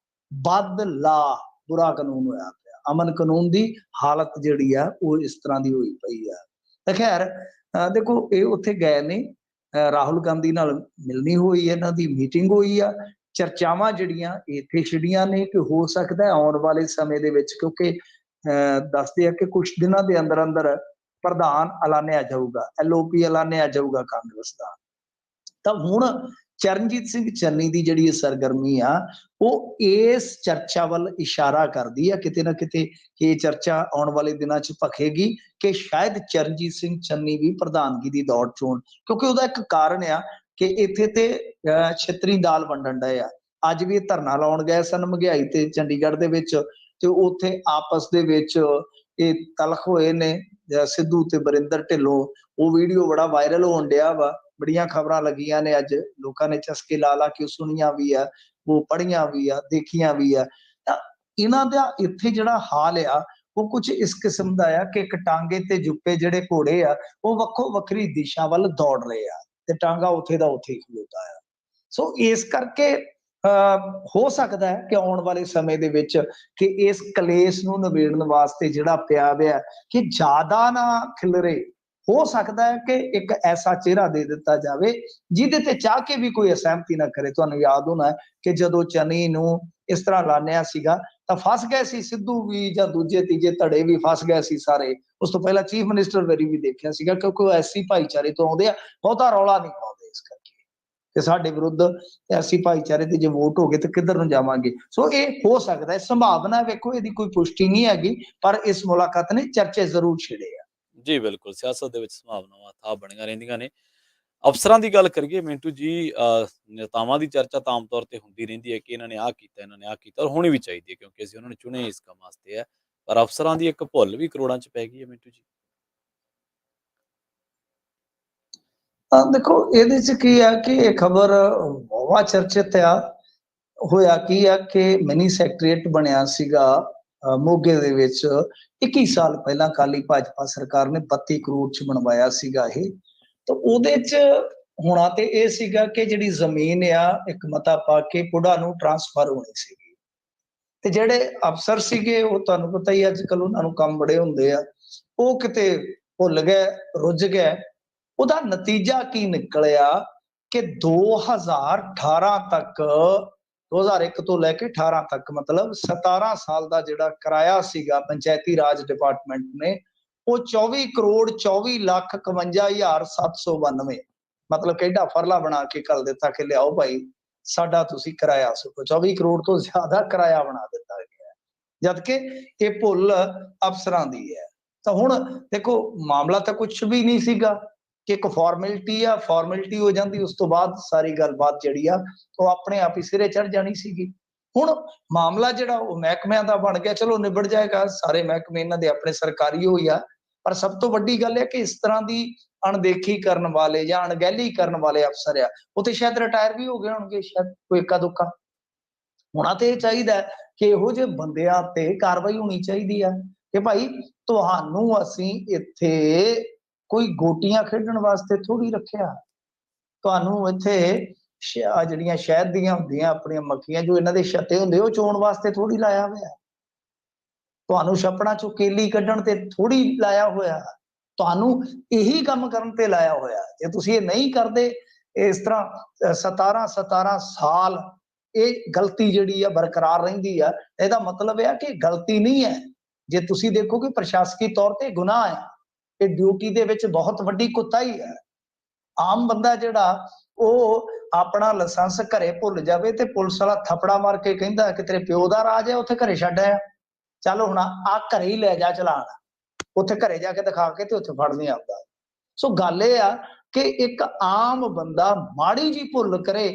B: ਬਦਲਾ, ਬੁਰਾ ਕਾਨੂੰਨ ਹੋਇਆ ਪਿਆ। ਅਮਨ ਕਾਨੂੰਨ ਦੀ ਹਾਲਤ ਜਿਹੜੀ ਆ ਉਹ ਇਸ ਤਰ੍ਹਾਂ ਦੀ ਹੋਈ ਪਈ ਆ। ਤਾਂ ਖੈਰ ਦੇਖੋ, ਇਹ ਉੱਥੇ ਗਏ ਨੇ, ਰਾਹੁਲ ਗਾਂਧੀ ਨਾਲ ਮਿਲਣੀ ਹੋਈ, ਇਹਨਾਂ ਦੀ ਮੀਟਿੰਗ ਹੋਈ ਆ। ਚਰਚਾਵਾਂ ਜਿਹੜੀਆਂ ਇੱਥੇ ਛਿੜੀਆਂ ਨੇ ਕਿ ਹੋ ਸਕਦਾ ਆਉਣ ਵਾਲੇ ਸਮੇਂ ਦੇ ਵਿੱਚ, ਕਿਉਂਕਿ ਦੱਸਦੇ ਆ ਕਿ ਕੁਝ ਦਿਨਾਂ ਦੇ ਅੰਦਰ ਅੰਦਰ ਪ੍ਰਧਾਨ ਐਲਾਨਿਆ ਜਾਊਗਾ, LOP ਐਲਾਨਿਆ ਜਾਊਗਾ ਕਾਂਗਰਸ ਦਾ। ਤਾਂ ਹੁਣ ਚਰਨਜੀਤ ਸਿੰਘ ਚੰਨੀ ਦੀ ਜਿਹੜੀ ਸਰਗਰਮੀ ਆ ਉਹ ਇਸ ਚਰਚਾ ਵੱਲ ਇਸ਼ਾਰਾ ਕਰਦੀ ਆ ਕਿਤੇ ਨਾ ਕਿਤੇ, ਕਿ ਇਹ ਚਰਚਾ ਆਉਣ ਵਾਲੇ ਦਿਨਾਂ 'ਚ ਭਖੇਗੀ ਕਿ ਸ਼ਾਇਦ ਚਰਨਜੀਤ ਸਿੰਘ ਚੰਨੀ ਵੀ ਪ੍ਰਧਾਨਗੀ ਦੀ ਦੌੜ 'ਚ ਹੋਣ। ਕਿਉਂਕਿ ਉਹਦਾ ਇੱਕ ਕਾਰਨ ਆ ਕਿ ਇੱਥੇ ਤੇ ਛਿੱਤਰੀ ਦਾਲ ਵੰਡਣ ਡਏ ਆ। ਅੱਜ ਵੀ ਇਹ ਧਰਨਾ ਲਾਉਣ ਗਏ ਸਨ ਮਹਿੰਗਾਈ ਤੇ ਚੰਡੀਗੜ੍ਹ ਦੇ ਵਿੱਚ, ਤੇ ਉੱਥੇ ਆਪਸ ਦੇ ਵਿੱਚ ਇਹ ਤਲਖ ਹੋਏ ਨੇ ਸਿੱਧੂ ਤੇ ਬਰਿੰਦਰ ਢਿੱਲੋਂ। ਉਹ ਵੀਡੀਓ ਬੜਾ ਵਾਇਰਲ ਹੋਣ ਡਿਆ ਵਾ, ਬੜੀਆਂ ਖਬਰਾਂ ਲੱਗੀਆਂ ਨੇ, ਅੱਜ ਲੋਕਾਂ ਨੇ ਚਸਕੇ ਲਾ ਲਾ ਕੇ ਸੁਣੀਆਂ ਵੀ ਆ, ਉਹ ਪੜ੍ਹੀਆਂ ਵੀ ਆ, ਦੇਖੀਆਂ ਵੀ ਆ। ਤਾਂ ਇਹਨਾਂ ਦਾ ਇੱਥੇ ਜਿਹੜਾ ਹਾਲ ਆ ਉਹ ਕੁਝ ਇਸ ਕਿਸਮ ਦਾ ਆ ਕਿ ਇੱਕ ਟਾਂਗੇ ਤੇ ਜੁੱਪੇ ਜਿਹੜੇ ਘੋੜੇ ਆ ਉਹ ਵੱਖੋ ਵੱਖਰੀ ਦਿਸ਼ਾ ਵੱਲ ਦੌੜ ਰਹੇ ਆ, ਤੇ ਟਾਂਗਾ ਉੱਥੇ ਦਾ ਉੱਥੇ ਹੀ ਖਲੋਤਾ ਆ। ਸੋ ਇਸ ਕਰਕੇ ਹੋ ਸਕਦਾ ਹੈ ਕਿ ਆਉਣ ਵਾਲੇ ਸਮੇਂ ਦੇ ਵਿੱਚ ਕਿ ਇਸ ਕਲੇਸ਼ ਨੂੰ ਨਿਬੇੜਨ ਵਾਸਤੇ ਜਿਹੜਾ ਪਿਆ ਹੋਇਆ ਕਿ ਜ਼ਿਆਦਾ ਨਾ ਖਿਲਰੇ, ਹੋ ਸਕਦਾ ਹੈ ਕਿ ਇੱਕ ਐਸਾ ਚਿਹਰਾ ਦੇ ਦਿੱਤਾ ਜਾਵੇ ਜਿਹਦੇ ਤੇ ਚਾਹ ਕੇ ਵੀ ਕੋਈ ਅਸਹਿਮਤੀ ਨਾ ਕਰੇ। ਤੁਹਾਨੂੰ ਯਾਦ ਹੋਣਾ ਕਿ ਜਦੋਂ ਚੰਨੀ ਨੂੰ ਇਸ ਤਰ੍ਹਾਂ ਲਾਣਿਆ ਸੀਗਾ ਤਾਂ ਫਸ ਗਏ ਸੀ ਸਿੱਧੂ ਵੀ ਜਾਂ ਦੂਜੇ ਤੀਜੇ ਧੜੇ ਵੀ ਫਸ ਗਏ ਸੀ ਸਾਰੇ। ਉਸ ਤੋਂ ਪਹਿਲਾਂ ਚੀਫ ਮਿਨਿਸਟਰ ਵੈਰੀ ਵੀ ਦੇਖਿਆ ਸੀਗਾ, ਕਿਉਂਕਿ ਉਹ ਐਸੀ ਭਾਈਚਾਰੇ ਤੋਂ ਆਉਂਦੇ ਆ, ਬਹੁਤਾ ਰੌਲਾ ਨਹੀਂ ਪਾਉਂਦੇ ਇਸ ਕਰਕੇ ਕਿ ਸਾਡੇ ਵਿਰੁੱਧ ਐਸੀ ਭਾਈਚਾਰੇ ਤੇ ਜੇ ਵੋਟ ਹੋ ਗਏ ਤੇ ਕਿੱਧਰ ਨੂੰ ਜਾਵਾਂਗੇ। ਸੋ ਇਹ ਹੋ ਸਕਦਾ ਹੈ, ਸੰਭਾਵਨਾ ਵੇਖੋ ਇਹਦੀ ਕੋਈ ਪੁਸ਼ਟੀ ਨਹੀਂ ਹੈਗੀ, ਪਰ ਇਸ ਮੁਲਾਕਾਤ ਨੇ ਚਰਚੇ ਜ਼ਰੂਰ ਛਿੜੇ ਆ।
A: ਜੀ ਬਿਲਕੁਲ, ਸਿਆਸਤ ਦੇ ਵਿੱਚ ਸੰਭਾਵਨਾਵਾਂ ਥਾਂ ਬਣੀਆਂ ਰਹਿੰਦੀਆਂ ਨੇ। ਅਫਸਰਾਂ ਦੀ ਗੱਲ ਕਰੀਏ ਮਿੰਟੂ ਜੀ, ਨੇਤਾਵਾਂ ਦੀ ਚਰਚਾ ਤਾਂ ਆਮ ਤੌਰ ਤੇ ਹੁੰਦੀ ਰਹਿੰਦੀ ਹੈ ਕਿ ਇਹਨਾਂ ਨੇ ਆਹ ਕੀਤਾ, ਇਹਨਾਂ ਨੇ ਆਹ ਕੀਤਾ, ਔਰ ਹੋਣੀ ਵੀ ਚਾਹੀਦੀ ਹੈ ਕਿਉਂਕਿ ਅਸੀਂ ਉਹਨਾਂ ਨੂੰ ਚੁਣੇ ਇਸ ਕੰਮ ਵਾਸਤੇ ਹੈ। ਪਰ ਅਫਸਰਾਂ ਦੀ ਇੱਕ ਭੁੱਲ ਵੀ ਕਰੋੜਾਂ 'ਚ ਪੈ ਗਈ ਹੈ ਮਿੰਟੂ ਜੀ।
B: ਦੇਖੋ ਇਹਦੇ ਚ ਕੀ ਆ ਕਿ ਇਹ ਖਬਰ ਬਹੁਤ ਚਰਚਿਤ ਆ। ਹੋਇਆ ਕੀ ਆ ਕਿ ਮਿਨੀ ਸੈਕਟਰੀਏਟ ਬਣਿਆ ਸੀਗਾ ਮੋਗੇ ਦੇ ਵਿੱਚ 21 ਸਾਲ ਪਹਿਲਾਂ ਅਕਾਲੀ ਭਾਜਪਾ ਸਰਕਾਰ ਨੇ 32 ਕਰੋੜ ਚ ਬਣਵਾਇਆ ਸੀਗਾ ਇਹ। ਤਾਂ ਉਹਦੇ ਚ ਹੋਣਾ ਤੇ ਇਹ ਸੀਗਾ ਕਿ ਜਿਹੜੀ ਜ਼ਮੀਨ ਆ ਇੱਕ ਮਤਾ ਪਾ ਕੇ ਪੁੱਡਾ ਨੂੰ ਟਰਾਂਸਫਰ ਹੋਣੀ ਸੀਗੀ, ਤੇ ਜਿਹੜੇ ਅਫਸਰ ਸੀਗੇ ਉਹ ਤੁਹਾਨੂੰ ਪਤਾ ਹੀ ਅੱਜ ਕੱਲ ਉਹਨਾਂ ਨੂੰ ਕੰਮ ਬੜੇ ਹੁੰਦੇ ਆ, ਉਹ ਕਿਤੇ ਭੁੱਲ ਗਏ, ਰੁੱਝ ਗਏ। ਉਹਦਾ ਨਤੀਜਾ ਕੀ ਨਿਕਲਿਆ ਕਿ 2018 ਤੱਕ, 2001 ਤੋਂ ਲੈ ਕੇ 18 ਤੱਕ, ਮਤਲਬ 17 ਸਾਲ ਦਾ ਜਿਹੜਾ ਕਿਰਾਇਆ ਸੀਗਾ ਪੰਚਾਇਤੀ ਰਾਜ ਡਿਪਾਰਟਮੈਂਟ ਨੇ, ਉਹ 24 ਕਰੋੜ 24 ਲੱਖ 51,792, ਮਤਲਬ ਕਿਹੜਾ ਫਰਲਾ ਬਣਾ ਕੇ ਘੱਲ ਦਿੱਤਾ ਕਿ ਲਿਆਓ ਭਾਈ ਸਾਡਾ ਤੁਸੀਂ ਕਿਰਾਇਆ ਸੁਕੋ। 24 ਕਰੋੜ ਤੋਂ ਜ਼ਿਆਦਾ ਕਿਰਾਇਆ ਬਣਾ ਦਿੱਤਾ ਗਿਆ, ਜਦ ਕਿ ਇਹ ਭੁੱਲ ਅਫਸਰਾਂ ਦੀ ਹੈ। ਤਾਂ ਹੁਣ ਦੇਖੋ ਮਾਮਲਾ ਤਾਂ ਕੁਝ ਵੀ ਨਹੀਂ ਸੀਗਾ ਕਿ ਇੱਕ ਫਾਰਮੈਲਿਟੀ ਆ, ਫਾਰਮੈਲਿਟੀ ਹੋ ਜਾਂਦੀ, ਉਸ ਤੋਂ ਬਾਅਦ ਸਾਰੀ ਗੱਲਬਾਤ ਜਿਹੜੀ ਆ ਉਹ ਆਪਣੇ ਆਪ ਹੀ ਸਿਰੇ ਚੜ ਜਾਣੀ ਸੀਗੀ। ਹੁਣ ਮਾਮਲਾ ਜਿਹੜਾ ਉਹ ਮਹਿਕਮਿਆਂ ਦਾ ਬਣ ਗਿਆ, ਚਲੋ ਨਿਬੜ ਜਾਏਗਾ, ਸਾਰੇ ਮਹਿਕਮੇ ਇਹਨਾਂ ਦੇ ਆਪਣੇ ਸਰਕਾਰੀ ਹੋਈ ਆ। ਪਰ ਸਭ ਤੋਂ ਵੱਡੀ ਗੱਲ ਹੈ ਕਿ ਇਸ ਤਰ੍ਹਾਂ ਦੀ ਅਣਦੇਖੀ ਕਰਨ ਵਾਲੇ ਜਾਂ ਅਣਗਹਿਲੀ ਕਰਨ ਵਾਲੇ ਅਫਸਰ ਆ, ਉਹ ਤੇ ਸ਼ਾਇਦ ਰਿਟਾਇਰ ਵੀ ਹੋ ਗਏ ਹੋਣਗੇ, ਸ਼ਾਇਦ ਕੋਈ ਇੱਕਾ ਦੁੱਕਾ। ਹੋਣਾ ਤੇ ਇਹ ਚਾਹੀਦਾ ਕਿ ਇਹੋ ਜਿਹੇ ਬੰਦਿਆਂ ਤੇ ਕਾਰਵਾਈ ਹੋਣੀ ਚਾਹੀਦੀ ਆ ਕਿ ਭਾਈ ਤੁਹਾਨੂੰ ਅਸੀਂ ਇੱਥੇ ਕੋਈ ਗੋਟੀਆਂ ਖੇਡਣ ਵਾਸਤੇ ਥੋੜੀ ਰੱਖਿਆ, ਤੁਹਾਨੂੰ ਇੱਥੇ ਜਿਹੜੀਆਂ ਸ਼ਹਿਦ ਦੀਆਂ ਹੁੰਦੀਆਂ ਆਪਣੀਆਂ ਮੱਖੀਆਂ ਜੋ ਇਹਨਾਂ ਦੇ ਛੱਤੇ ਹੁੰਦੇ ਉਹ ਚੋਣ ਵਾਸਤੇ ਥੋੜੀ ਲਾਇਆ ਹੋਇਆ, ਤੁਹਾਨੂੰ ਛੱਪੜਾਂ ਚੋਂ ਕੇਲੀ ਕੱਢਣ ਤੇ ਥੋੜੀ ਲਾਇਆ ਹੋਇਆ, ਤੁਹਾਨੂੰ ਇਹੀ ਕੰਮ ਕਰਨ ਤੇ ਲਾਇਆ ਹੋਇਆ। ਜੇ ਤੁਸੀਂ ਇਹ ਨਹੀਂ ਕਰਦੇ, ਇਸ ਤਰ੍ਹਾਂ 17 ਸਾਲ ਇਹ ਗਲਤੀ ਜਿਹੜੀ ਆ ਬਰਕਰਾਰ ਰਹਿੰਦੀ ਆ, ਇਹਦਾ ਮਤਲਬ ਇਹ ਕਿ ਗਲਤੀ ਨਹੀਂ ਹੈ। ਜੇ ਤੁਸੀਂ ਦੇਖੋ ਕਿ ਪ੍ਰਸ਼ਾਸਕੀ ਤੌਰ ਤੇ ਗੁਨਾਹ ਹੈ, ਇਹ ਡਿਊਟੀ ਦੇ ਵਿੱਚ ਬਹੁਤ ਵੱਡੀ ਕੁਤਾਹੀ ਹੈ। ਆਮ ਬੰਦਾ ਜਿਹੜਾ ਉਹ ਆਪਣਾ ਲਾਇਸੈਂਸ ਘਰੇ ਭੁੱਲ ਜਾਵੇ ਤੇ ਪੁਲਿਸ ਵਾਲਾ ਥੱਪੜਾ ਮਾਰ ਕੇ ਕਹਿੰਦਾ ਕਿ ਤੇਰੇ ਪਿਓ ਦਾ ਰਾਜ ਹੈ, ਉੱਥੇ ਘਰੇ ਛੱਡ ਆਇਆ, ਚੱਲ ਹੁਣ ਆ ਘਰੇ ਹੀ ਲੈ ਜਾ ਚਲਾਣ, ਉੱਥੇ ਘਰੇ ਜਾ ਕੇ ਦਿਖਾ ਕੇ ਤੇ ਉੱਥੇ ਫੜ ਨਹੀਂ ਆਉਂਦਾ। ਸੋ ਗੱਲ ਇਹ ਆ ਕਿ ਇੱਕ ਆਮ ਬੰਦਾ ਮਾੜੀ ਜੀ ਭੁੱਲ ਕਰੇ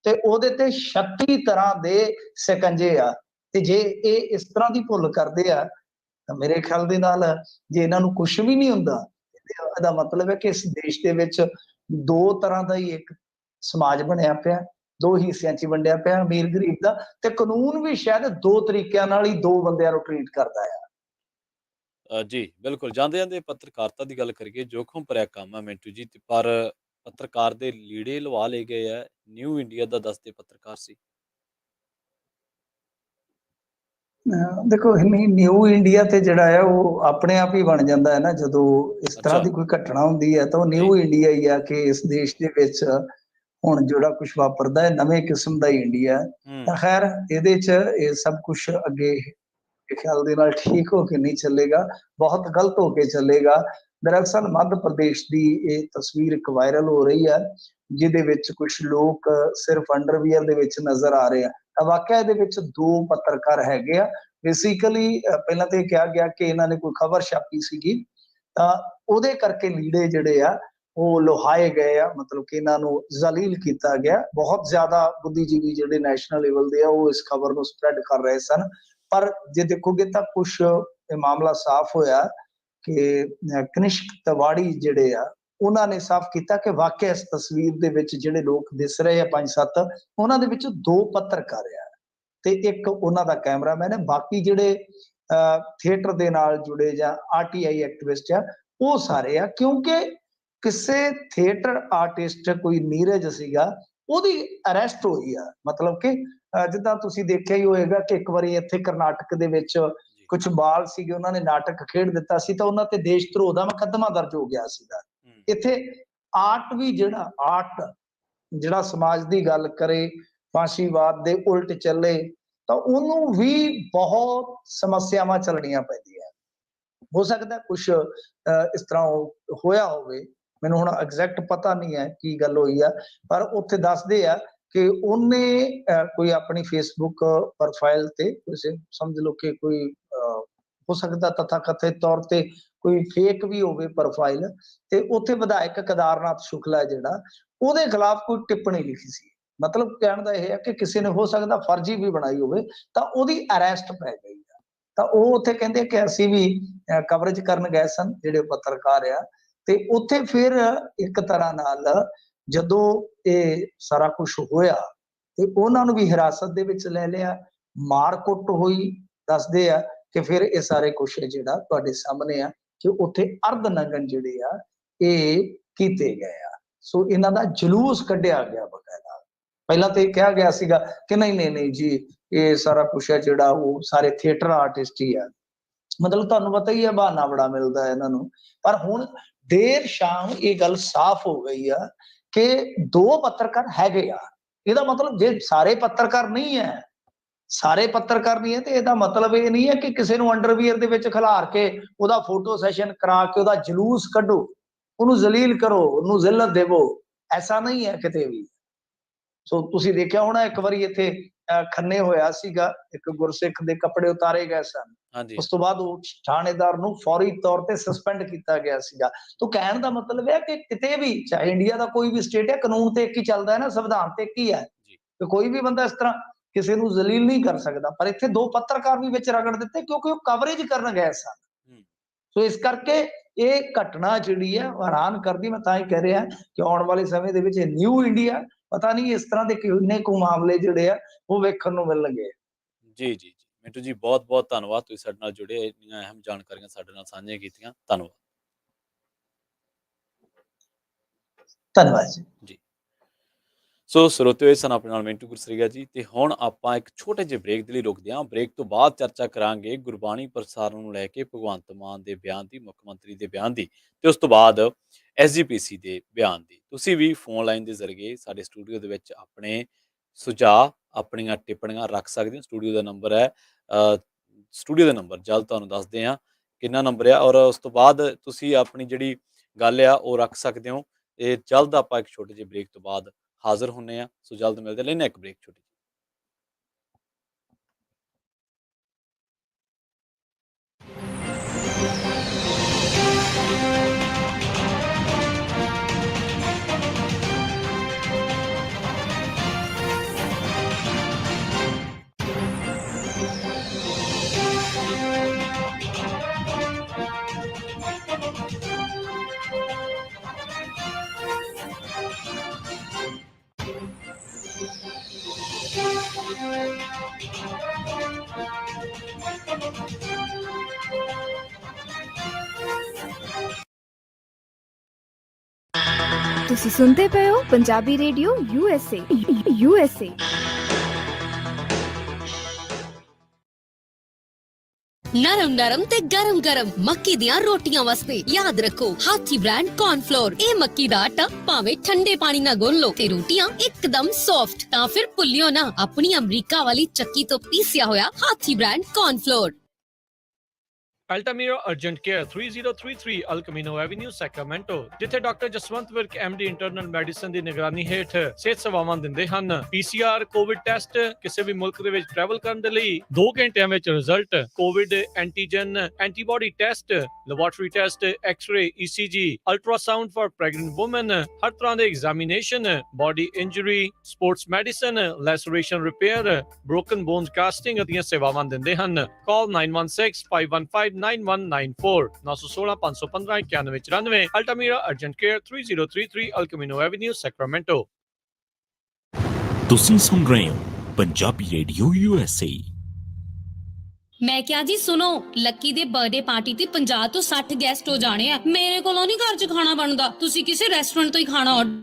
B: ਤੇ ਉਹਦੇ ਤੇ 36 ਤਰ੍ਹਾਂ ਦੇ ਸਿਕੰਜੇ ਆ, ਤੇ ਜੇ ਇਹ ਇਸ ਤਰ੍ਹਾਂ ਦੀ ਭੁੱਲ ਕਰਦੇ ਆ ਤਾਂ ਮੇਰੇ ਖਿਆਲ ਦੇ ਨਾਲ ਜੇ ਇਹਨਾਂ ਨੂੰ ਕੁਝ ਵੀ ਨਹੀਂ ਹੁੰਦਾ, ਇਹਦਾ ਮਤਲਬ ਹੈ ਕਿ ਇਸ ਦੇਸ਼ ਦੇ ਵਿੱਚ ਦੋ ਤਰ੍ਹਾਂ ਦਾ ਹੀ ਇੱਕ ਸਮਾਜ ਬਣਿਆ ਪਿਆ, ਦੋ ਹਿੱਸਿਆਂ 'ਚ ਵੰਡਿਆ ਪਿਆ, ਅਮੀਰ ਗਰੀਬ ਦਾ, ਤੇ ਕਾਨੂੰਨ ਵੀ ਸ਼ਾਇਦ ਦੋ ਤਰੀਕਿਆਂ ਨਾਲ ਹੀ ਦੋ ਬੰਦਿਆਂ ਨੂੰ ਟਰੀਟ ਕਰਦਾ ਆ।
A: ਜੀ ਬਿਲਕੁਲ, ਜਾਂਦੇ ਜਾਂਦੇ ਪੱਤਰਕਾਰਤਾ ਦੀ ਗੱਲ ਕਰੀਏ, ਜੋਖਮ ਭਰਿਆ ਕੰਮ ਹੈ ਮਿੰਟੂ ਜੀ, ਪਰ ਪੱਤਰਕਾਰ ਦੇ ਲੀੜੇ ਲਵਾ ਲਏ ਗਏ ਆ। ਨਿਊ ਇੰਡੀਆ ਦਾ ਦੱਸਦੇ ਪੱਤਰਕਾਰ ਸੀ।
B: ਦੇਖੋ ਨਿਊ ਇੰਡੀਆ ਤੇ ਜਿਹੜਾ ਹੈ ਉਹ ਆਪਣੇ ਆਪ ਹੀ ਬਣ ਜਾਂਦਾ ਹੈ ਨਾ, ਜਦੋਂ ਇਸ ਤਰ੍ਹਾਂ ਦੀ ਕੋਈ ਘਟਨਾ ਹੁੰਦੀ ਹੈ ਤਾਂ ਉਹ ਨਿਊ ਇੰਡੀਆ ਹੀ ਆ ਕਿ ਇਸ ਦੇਸ਼ ਦੇ ਵਿੱਚ ਹੁਣ ਜਿਹੜਾ ਕੁਝ ਵਾਪਰਦਾ ਹੈ ਨਵੇਂ ਕਿਸਮ ਦਾ ਹੀ ਇੰਡੀਆ। ਤਾਂ ਖੈਰ ਇਹਦੇ 'ਚ ਇਹ ਸਭ ਕੁਝ ਅੱਗੇ ਖਿਆਲ ਦੇ ਨਾਲ ਠੀਕ ਹੋ ਕੇ ਨਹੀਂ ਚੱਲੇਗਾ, ਬਹੁਤ ਗਲਤ ਹੋ ਕੇ ਚੱਲੇਗਾ। ਦਰਅਸਲ ਮੱਧ ਪ੍ਰਦੇਸ਼ ਦੀ ਇਹ ਤਸਵੀਰ ਇੱਕ ਵਾਇਰਲ ਹੋ ਰਹੀ ਹੈ, ਜਿਹਦੇ ਵਿੱਚ ਕੁਝ ਲੋਕ ਸਿਰਫ ਅੰਡਰਵੀਅਰ ਦੇ ਵਿੱਚ ਨਜ਼ਰ ਆ ਰਹੇ ਆ। ਤਾਂ ਵਾਕਿਆ ਇਹਦੇ ਵਿੱਚ ਦੋ ਪੱਤਰਕਾਰ ਹੈਗੇ ਆ। ਬੇਸਿਕਲੀ ਪਹਿਲਾਂ ਤੇ ਕਿਹਾ ਗਿਆ ਕਿ ਇਹਨਾਂ ਨੇ ਕੋਈ ਖਬਰ ਛਾਪੀ ਸੀਗੀ, ਤਾਂ ਉਹਦੇ ਕਰਕੇ ਲੀੜੇ ਜਿਹੜੇ ਆ ਉਹ ਲੋਹਾਏ ਗਏ ਆ, ਮਤਲਬ ਕਿ ਇਹਨਾਂ ਨੂੰ ਜ਼ਲੀਲ ਕੀਤਾ ਗਿਆ। ਬਹੁਤ ਜ਼ਿਆਦਾ ਬੁੱਧੀਜੀਵੀ ਜਿਹੜੇ ਨੈਸ਼ਨਲ ਲੈਵਲ ਦੇ ਆ ਉਹ ਇਸ ਖਬਰ ਨੂੰ ਸਪਰੈਡ ਕਰ ਰਹੇ ਸਨ, ਪਰ ਜੇ ਦੇਖੋਗੇ ਤਾਂ ਕੁਝ ਇਹ ਮਾਮਲਾ ਸਾਫ਼ ਹੋਇਆ ਕਿ ਕਨਿਸ਼ਕ ਤਿਵਾੜੀ ਜਿਹੜੇ ਆ ਉਹਨਾਂ ਨੇ ਸਾਫ਼ ਕੀਤਾ ਕਿ ਵਾਕਿਆ ਇਸ ਤਸਵੀਰ ਦੇ ਵਿੱਚ ਜਿਹੜੇ ਲੋਕ ਦਿਸ ਰਹੇ ਆ 5-7, ਉਹਨਾਂ ਦੇ ਵਿੱਚ ਦੋ ਪੱਤਰਕਾਰ ਆ ਤੇ ਇੱਕ ਉਹਨਾਂ ਦਾ ਕੈਮਰਾਮੈਨ ਹੈ। ਬਾਕੀ ਜਿਹੜੇ ਥੀਏਟਰ ਦੇ ਨਾਲ ਜੁੜੇ ਜਾਂ ਆਰਟੀਆਈ ਐਕਟਿਵਿਸਟ ਆ ਉਹ ਸਾਰੇ ਆ, ਕਿਉਂਕਿ ਕਿਸੇ ਥੀਏਟਰ ਆਰਟਿਸਟ ਕੋਈ ਨੀਰਜ ਸੀਗਾ, ਉਹਦੀ ਅਰੈਸਟ ਹੋਈ ਆ। ਮਤਲਬ ਕਿ ਜਿੱਦਾਂ ਤੁਸੀਂ ਦੇਖਿਆ ਹੀ ਹੋਏਗਾ ਕਿ ਇੱਕ ਵਾਰੀ ਇੱਥੇ ਕਰਨਾਟਕ ਦੇ ਵਿੱਚ ਕੁਝ ਬਾਲ ਸੀਗੇ, ਉਹਨਾਂ ਨੇ ਨਾਟਕ ਖੇਡ ਦਿੱਤਾ ਸੀ ਤਾਂ ਉਹਨਾਂ ਤੇ ਦੇਸ਼ ਧਰੋਹ ਦਾ ਮੁਕੱਦਮਾ ਦਰਜ ਹੋ ਗਿਆ ਸੀਗਾ। ਇੱਥੇ ਆਰਟ ਵੀ ਜਿਹੜਾ ਸਮਾਜ ਦੀ ਗੱਲ ਕਰੇ, ਫਾਂਸੀਵਾਦ ਦੇ ਉਲਟ ਚੱਲੇ, ਤਾਂ ਉਹਨੂੰ ਵੀ ਬਹੁਤ ਸਮੱਸਿਆਵਾਂ ਚੱਲਣੀਆਂ ਪੈਂਦੀਆਂ। ਹੋ ਸਕਦਾ ਕੁਛ ਇਸ ਤਰ੍ਹਾਂ ਹੋਇਆ ਹੋਵੇ, ਮੈਨੂੰ ਹੁਣ ਐਗਜ਼ੈਕਟ ਪਤਾ ਨਹੀਂ ਹੈ ਕੀ ਗੱਲ ਹੋਈ ਆ, ਪਰ ਉੱਥੇ ਦੱਸਦੇ ਆ ਕਿ ਉਹਨੇ ਕੋਈ ਆਪਣੀ ਫੇਸਬੁੱਕ ਪ੍ਰੋਫਾਈਲ ਤੇ ਤੁਸੀਂ ਸਮਝ ਲਓ ਕਿ ਕੋਈ ਹੋ ਸਕਦਾ ਤਥਾਕਥਿਤ ਤੌਰ ਤੇ ਕੋਈ ਫੇਕ ਵੀ ਹੋਵੇ ਪ੍ਰੋਫਾਈਲ, ਤੇ ਉੱਥੇ ਵਿਧਾਇਕ ਕੇਦਾਰਨਾਥ ਸ਼ੁਕਲਾ ਹੈ ਜਿਹੜਾ, ਉਹਦੇ ਖਿਲਾਫ ਕੋਈ ਟਿੱਪਣੀ ਲਿਖੀ ਸੀ। ਮਤਲਬ ਕਹਿਣ ਦਾ ਇਹ ਹੈ ਕਿ ਕਿਸੇ ਨੇ ਹੋ ਸਕਦਾ ਫਰਜ਼ੀ ਵੀ ਬਣਾਈ ਹੋਵੇ, ਤਾਂ ਉਹਦੀ ਅਰੈਸਟ ਪੈ ਗਈ ਆ। ਤਾਂ ਉਹ ਉੱਥੇ ਕਹਿੰਦੇ ਕਿ ਅਸੀਂ ਵੀ ਕਵਰੇਜ ਕਰਨ ਗਏ ਸਨ ਜਿਹੜੇ ਪੱਤਰਕਾਰ ਆ, ਤੇ ਉੱਥੇ ਫਿਰ ਇੱਕ ਤਰ੍ਹਾਂ ਨਾਲ ਜਦੋਂ ਇਹ ਸਾਰਾ ਕੁਝ ਹੋਇਆ ਤੇ ਉਹਨਾਂ ਨੂੰ ਵੀ ਹਿਰਾਸਤ ਦੇ ਵਿੱਚ ਲੈ ਲਿਆ, ਮਾਰ ਕੁੱਟ ਹੋਈ। ਦੱਸਦੇ ਆ ਕਿ ਫਿਰ ਇਹ ਸਾਰੇ ਕੁਛ ਜਿਹੜਾ ਤੁਹਾਡੇ ਸਾਹਮਣੇ ਆ ਕਿ ਉੱਥੇ ਅਰਧ ਨਗਨ ਜਿਹੜੇ ਆ ਇਹ ਕੀਤੇ ਗਏ ਆ। ਸੋ ਇਹਨਾਂ ਦਾ ਜਲੂਸ ਕੱਢਿਆ ਗਿਆ ਬਕਾਇਦਾ। ਪਹਿਲਾਂ ਤੇ ਕਿਹਾ ਗਿਆ ਸੀਗਾ ਕਿ ਨਹੀਂ ਨਹੀਂ ਨਹੀਂ ਜੀ, ਇਹ ਸਾਰਾ ਕੁਛ ਹੈ ਜਿਹੜਾ ਉਹ ਸਾਰੇ ਥੀਏਟਰ ਆਰਟਿਸਟ ਹੀ ਆ। ਮਤਲਬ ਤੁਹਾਨੂੰ ਪਤਾ ਹੀ ਹੈ ਬਹਾਨਾ ਬੜਾ ਮਿਲਦਾ ਇਹਨਾਂ ਨੂੰ। ਪਰ ਹੁਣ ਦੇਰ ਸ਼ਾਮ ਇਹ ਗੱਲ ਸਾਫ਼ ਹੋ ਗਈ ਆ ਕਿ 2 ਪੱਤਰਕਾਰ ਹੈਗੇ ਆ। ਇਹਦਾ ਮਤਲਬ ਜੇ ਸਾਰੇ ਪੱਤਰਕਾਰ ਨਹੀਂ ਹੈ, ਸਾਰੇ ਪੱਤਰਕਾਰ ਨਹੀਂ ਹੈ, ਤੇ ਇਹਦਾ ਮਤਲਬ ਇਹ ਨਹੀਂ ਹੈ ਕਿ ਕਿਸੇ ਨੂੰ ਅੰਡਰਵੀਅਰ ਦੇ ਵਿੱਚ ਖਿਲਾਰ ਕੇ ਉਹਦਾ ਫੋਟੋ ਸੈਸ਼ਨ ਕਰਾ ਕੇ ਉਹਦਾ ਜਲੂਸ ਕੱਢੋ, ਉਹਨੂੰ ਜ਼ਲੀਲ ਕਰੋ, ਉਹਨੂੰ ਜ਼ਿਲਤ ਦੇਵੋ। ਐਸਾ ਨਹੀਂ ਹੈ ਕਿਤੇ ਵੀ। ਸੋ ਤੁਸੀਂ ਦੇਖਿਆ ਹੋਣਾ ਇੱਕ ਵਾਰੀ ਇੱਥੇ ਖੰਨੇ ਹੋਇਆ ਸੀਗਾ, ਇੱਕ ਗੁਰਸਿੱਖ ਦੇ ਕੱਪੜੇ ਉਤਾਰੇ ਗਏ ਸਨ।
A: ਹਾਂਜੀ
B: ਉਸ ਤੋਂ ਬਾਅਦ ਉਹ ਥਾਣੇਦਾਰ ਨੂੰ ਫੌਰੀ ਤੌਰ ਤੇ ਸਸਪੈਂਡ ਕੀਤਾ ਗਿਆ ਸੀਗਾ। ਤਾਂ ਕਹਿਣ ਦਾ ਮਤਲਬ ਹੈ ਕਿ ਕਿਤੇ ਵੀ, ਚਾਹੇ ਇੰਡੀਆ ਦਾ ਕੋਈ ਵੀ ਸਟੇਟ ਹੈ, ਕਾਨੂੰਨ ਤੇ ਇੱਕ ਹੀ ਚੱਲਦਾ ਹੈ ਨਾ, ਸੰਵਿਧਾਨ ਤੇ ਇੱਕ ਹੀ ਹੈ,
A: ਜੀ
B: ਤੇ ਕੋਈ ਵੀ ਬੰਦਾ ਇਸ ਤਰ੍ਹਾਂ ਕਿਸੇ ਨੂੰ ਜ਼ਲੀਲ ਨਹੀਂ ਕਰ ਸਕਦਾ। ਪਰ ਇੱਥੇ 2 ਪੱਤਰਕਾਰ ਵੀ ਵਿੱਚ ਰਗੜ ਦਿੱਤੇ ਕਿਉਂਕਿ ਉਹ ਕਵਰੇਜ ਕਰਨ ਗਏ ਸਨ।
A: ਹੂੰ
B: ਸੋ ਇਸ ਕਰਕੇ ਇਹ ਘਟਨਾ ਜਿਹੜੀ ਹੈ ਹੈਰਾਨ ਕਰਦੀ। ਮੈਂ ਤਾਂ ਹੀ ਕਹਿ ਰਿਹਾ ਕਿ ਆਉਣ ਵਾਲੇ ਸਮੇਂ ਦੇ ਵਿੱਚ ਨਿਊ ਇੰਡੀਆ, ਪਤਾ ਨਹੀਂ ਇਸ ਤਰ੍ਹਾਂ ਦੇ ਕਿੰਨੇ ਕੁ ਮਾਮਲੇ ਜਿਹੜੇ ਆ ਉਹ ਵੇਖਣ ਨੂੰ ਮਿਲਣਗੇ।
A: ਜੀ ਜੀ ਜੀ ਮਿੰਟੂ ਜੀ, ਬਹੁਤ ਬਹੁਤ ਧੰਨਵਾਦ, ਤੁਸੀਂ ਸਾਡੇ ਨਾਲ ਜੁੜੇ, ਇੰਨੀਆਂ ਅਹਿਮ ਜਾਣਕਾਰੀਆਂ ਸਾਡੇ ਨਾਲ ਸਾਂਝੀਆਂ ਕੀਤੀਆਂ। ਧੰਨਵਾਦ
B: ਧੰਨਵਾਦ ਜੀ।
A: ਜੀ। ਸੋ ਸਰੋਤਿਓ, ਇਹ ਸਨ ਆਪਣੇ ਨਾਲ ਮਿੰਟੂ ਗੁਰਸਰੀਆ ਜੀ, ਤੇ ਹੁਣ ਆਪਾਂ ਇੱਕ ਛੋਟੇ ਜਿਹੇ ਬ੍ਰੇਕ ਦੇ ਲਈ ਰੁਕਦੇ ਹਾਂ। ਬ੍ਰੇਕ ਤੋਂ ਬਾਅਦ ਚਰਚਾ ਕਰਾਂਗੇ ਗੁਰਬਾਣੀ ਪ੍ਰਸਾਰਣ ਨੂੰ ਲੈ ਕੇ ਭਗਵੰਤ ਮਾਨ ਦੇ ਬਿਆਨ ਦੀ, ਮੁੱਖ ਮੰਤਰੀ ਦੇ ਬਿਆਨ ਦੀ, ਤੇ ਉਸ ਤੋਂ ਬਾਅਦ ਐਸਜੀਪੀਸੀ ਦੇ ਬਿਆਨ ਦੀ। ਤੁਸੀਂ ਵੀ ਫੋਨ ਲਾਈਨ ਦੇ ਜ਼ਰੀਏ ਸਾਡੇ ਸਟੂਡੀਓ ਦੇ ਵਿੱਚ ਆਪਣੇ ਸੁਝਾਅ, ਆਪਣੀਆਂ ਟਿੱਪਣੀਆਂ ਰੱਖ ਸਕਦੇ ਹੋ। ਸਟੂਡੀਓ ਦਾ ਨੰਬਰ ਹੈ ਸਟੂਡੀਓ ਦਾ ਨੰਬਰ ਜਲਦ ਤੁਹਾਨੂੰ ਦੱਸਦੇ ਹਾਂ ਕਿੰਨਾ ਨੰਬਰ ਆ, ਔਰ ਉਸ ਤੋਂ ਬਾਅਦ ਤੁਸੀਂ ਆਪਣੀ ਜਿਹੜੀ ਗੱਲ ਆ ਉਹ ਰੱਖ ਸਕਦੇ ਹੋ। ਇਹ ਜਲਦ ਆਪਾਂ ਇੱਕ ਛੋਟੇ ਜਿਹੇ ਬ੍ਰੇਕ ਤੋਂ ਬਾਅਦ ਹਾਜ਼ਰ ਹੁੰਨੇ ਆ। ਸੋ ਜਲਦ ਮਿਲਦੇ, ਲੈਣਾ ਇੱਕ ਬ੍ਰੇਕ ਛੋਟੀ।
C: ਤੁਸੀਂ ਸੁਣਦੇ ਪਏ ਹੋ ਪੰਜਾਬੀ ਰੇਡੀਓ ਯੂਐਸਏ।
D: ਨਰਮ ਨਰਮ ਤੇ ਗਰਮ ਗਰਮ ਮੱਕੀ ਦੀਆਂ ਰੋਟੀਆਂ ਵਾਸਤੇ ਯਾਦ ਰੱਖੋ ਹਾਥੀ ਬ੍ਰਾਂਡ ਕੌਰਨਫਲੋਰ। ਇਹ ਮੱਕੀ ਦਾ ਆਟਾ ਭਾਵੇਂ ਠੰਡੇ ਪਾਣੀ ਨਾਲ ਗੁੰਨ ਲਓ ਤੇ ਰੋਟੀਆਂ ਇੱਕਦਮ ਸੌਫਟ। ਤਾਂ ਫਿਰ ਭੁੱਲਿਓ ਨਾ ਆਪਣੀ ਅਮਰੀਕਾ ਵਾਲੀ ਚੱਕੀ ਤੋਂ ਪੀਸਿਆ ਹੋਇਆ Hathi brand cornflour.
E: Altamira Urgent Care 3033 El Camino Avenue Sacramento ਜਿੱਥੇ doctor Jaswant Virk MD internal medicine ਦੀ ਨਿਗਰਾਨੀ ਹੇਠ ਸਿਹਤ ਸੇਵਾਵਾਂ ਦਿੰਦੇ ਹਨ। PCR ਕੋਵਿਡ ਟੈਸਟ ਕਿਸੇ ਵੀ ਮੁਲਕ ਦੇ ਵਿੱਚ ਟਰੈਵਲ ਕਰਨ ਦੇ ਲਈ 2 ਘੰਟਿਆਂ ਵਿੱਚ result, COVID antigen antibody test, laboratory test, x-ray, ECG, ultrasound for pregnant women, ਹਰ ਤਰ੍ਹਾਂ ਦੇ examination, body injury, sports medicine, laceration repair, broken bones casting ਦੀਆਂ ਸੇਵਾਵਾਂ ਦਿੰਦੇ ਹਨ। ਕਾਲ 916515 9194 916 515 9194। Altamira Urgent Care 3033 El Camino Avenue Sacramento।
F: ਤੁਸੀਂ ਸੁਣ ਰਹੇ ਹੋ ਪੰਜਾਬੀ ਰੇਡੀਓ USA।
D: ਮੈਂ ਕਿਹਾ ਜੀ ਸੁਣੋ, ਲੱਕੀ ਦੇ ਬਰਥਡੇ ਪਾਰਟੀ ਤੇ 50 ਤੋਂ 60 ਗੈਸਟ ਹੋ ਜਾਣੇ ਆ। ਮੇਰੇ ਕੋਲੋਂ ਨਹੀਂ ਘਰ 'ਚ ਖਾਣਾ ਬਣਦਾ, ਤੁਸੀਂ ਕਿਸੇ ਰੈਸਟੋਰੈਂਟ ਤੋਂ ਹੀ ਖਾਣਾ ਆਰਡਰ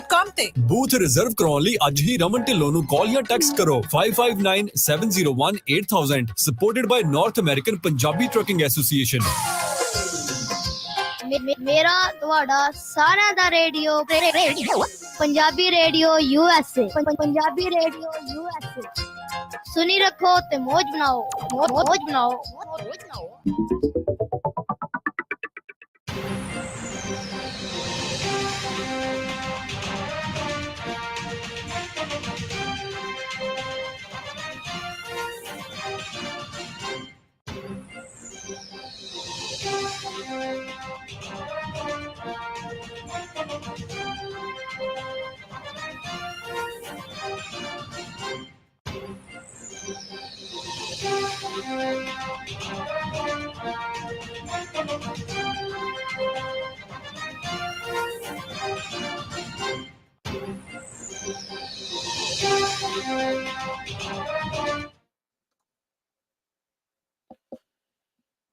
G: ਕੰਮ ਤੇ।
H: ਬੂਥ ਰਿਜ਼ਰਵ ਕਰਾਉਣ ਲਈ ਅੱਜ ਹੀ ਰਮਨ ਢਿੱਲੋਂ ਨੂੰ ਕਾਲ ਜਾਂ ਟੈਕਸਟ ਕਰੋ 5597018000 supported by north American Punjabi trucking association.
I: ਮੇਰਾ ਤੁਹਾਡਾ ਸਾਰਿਆਂ ਦਾ radio Punjabi radio USA Punjabi radio USA ਸੁਣੀ ਰੱਖੋ ਤੇ ਮौज ਬਣਾਓ ਮौज ਬਣਾਓ।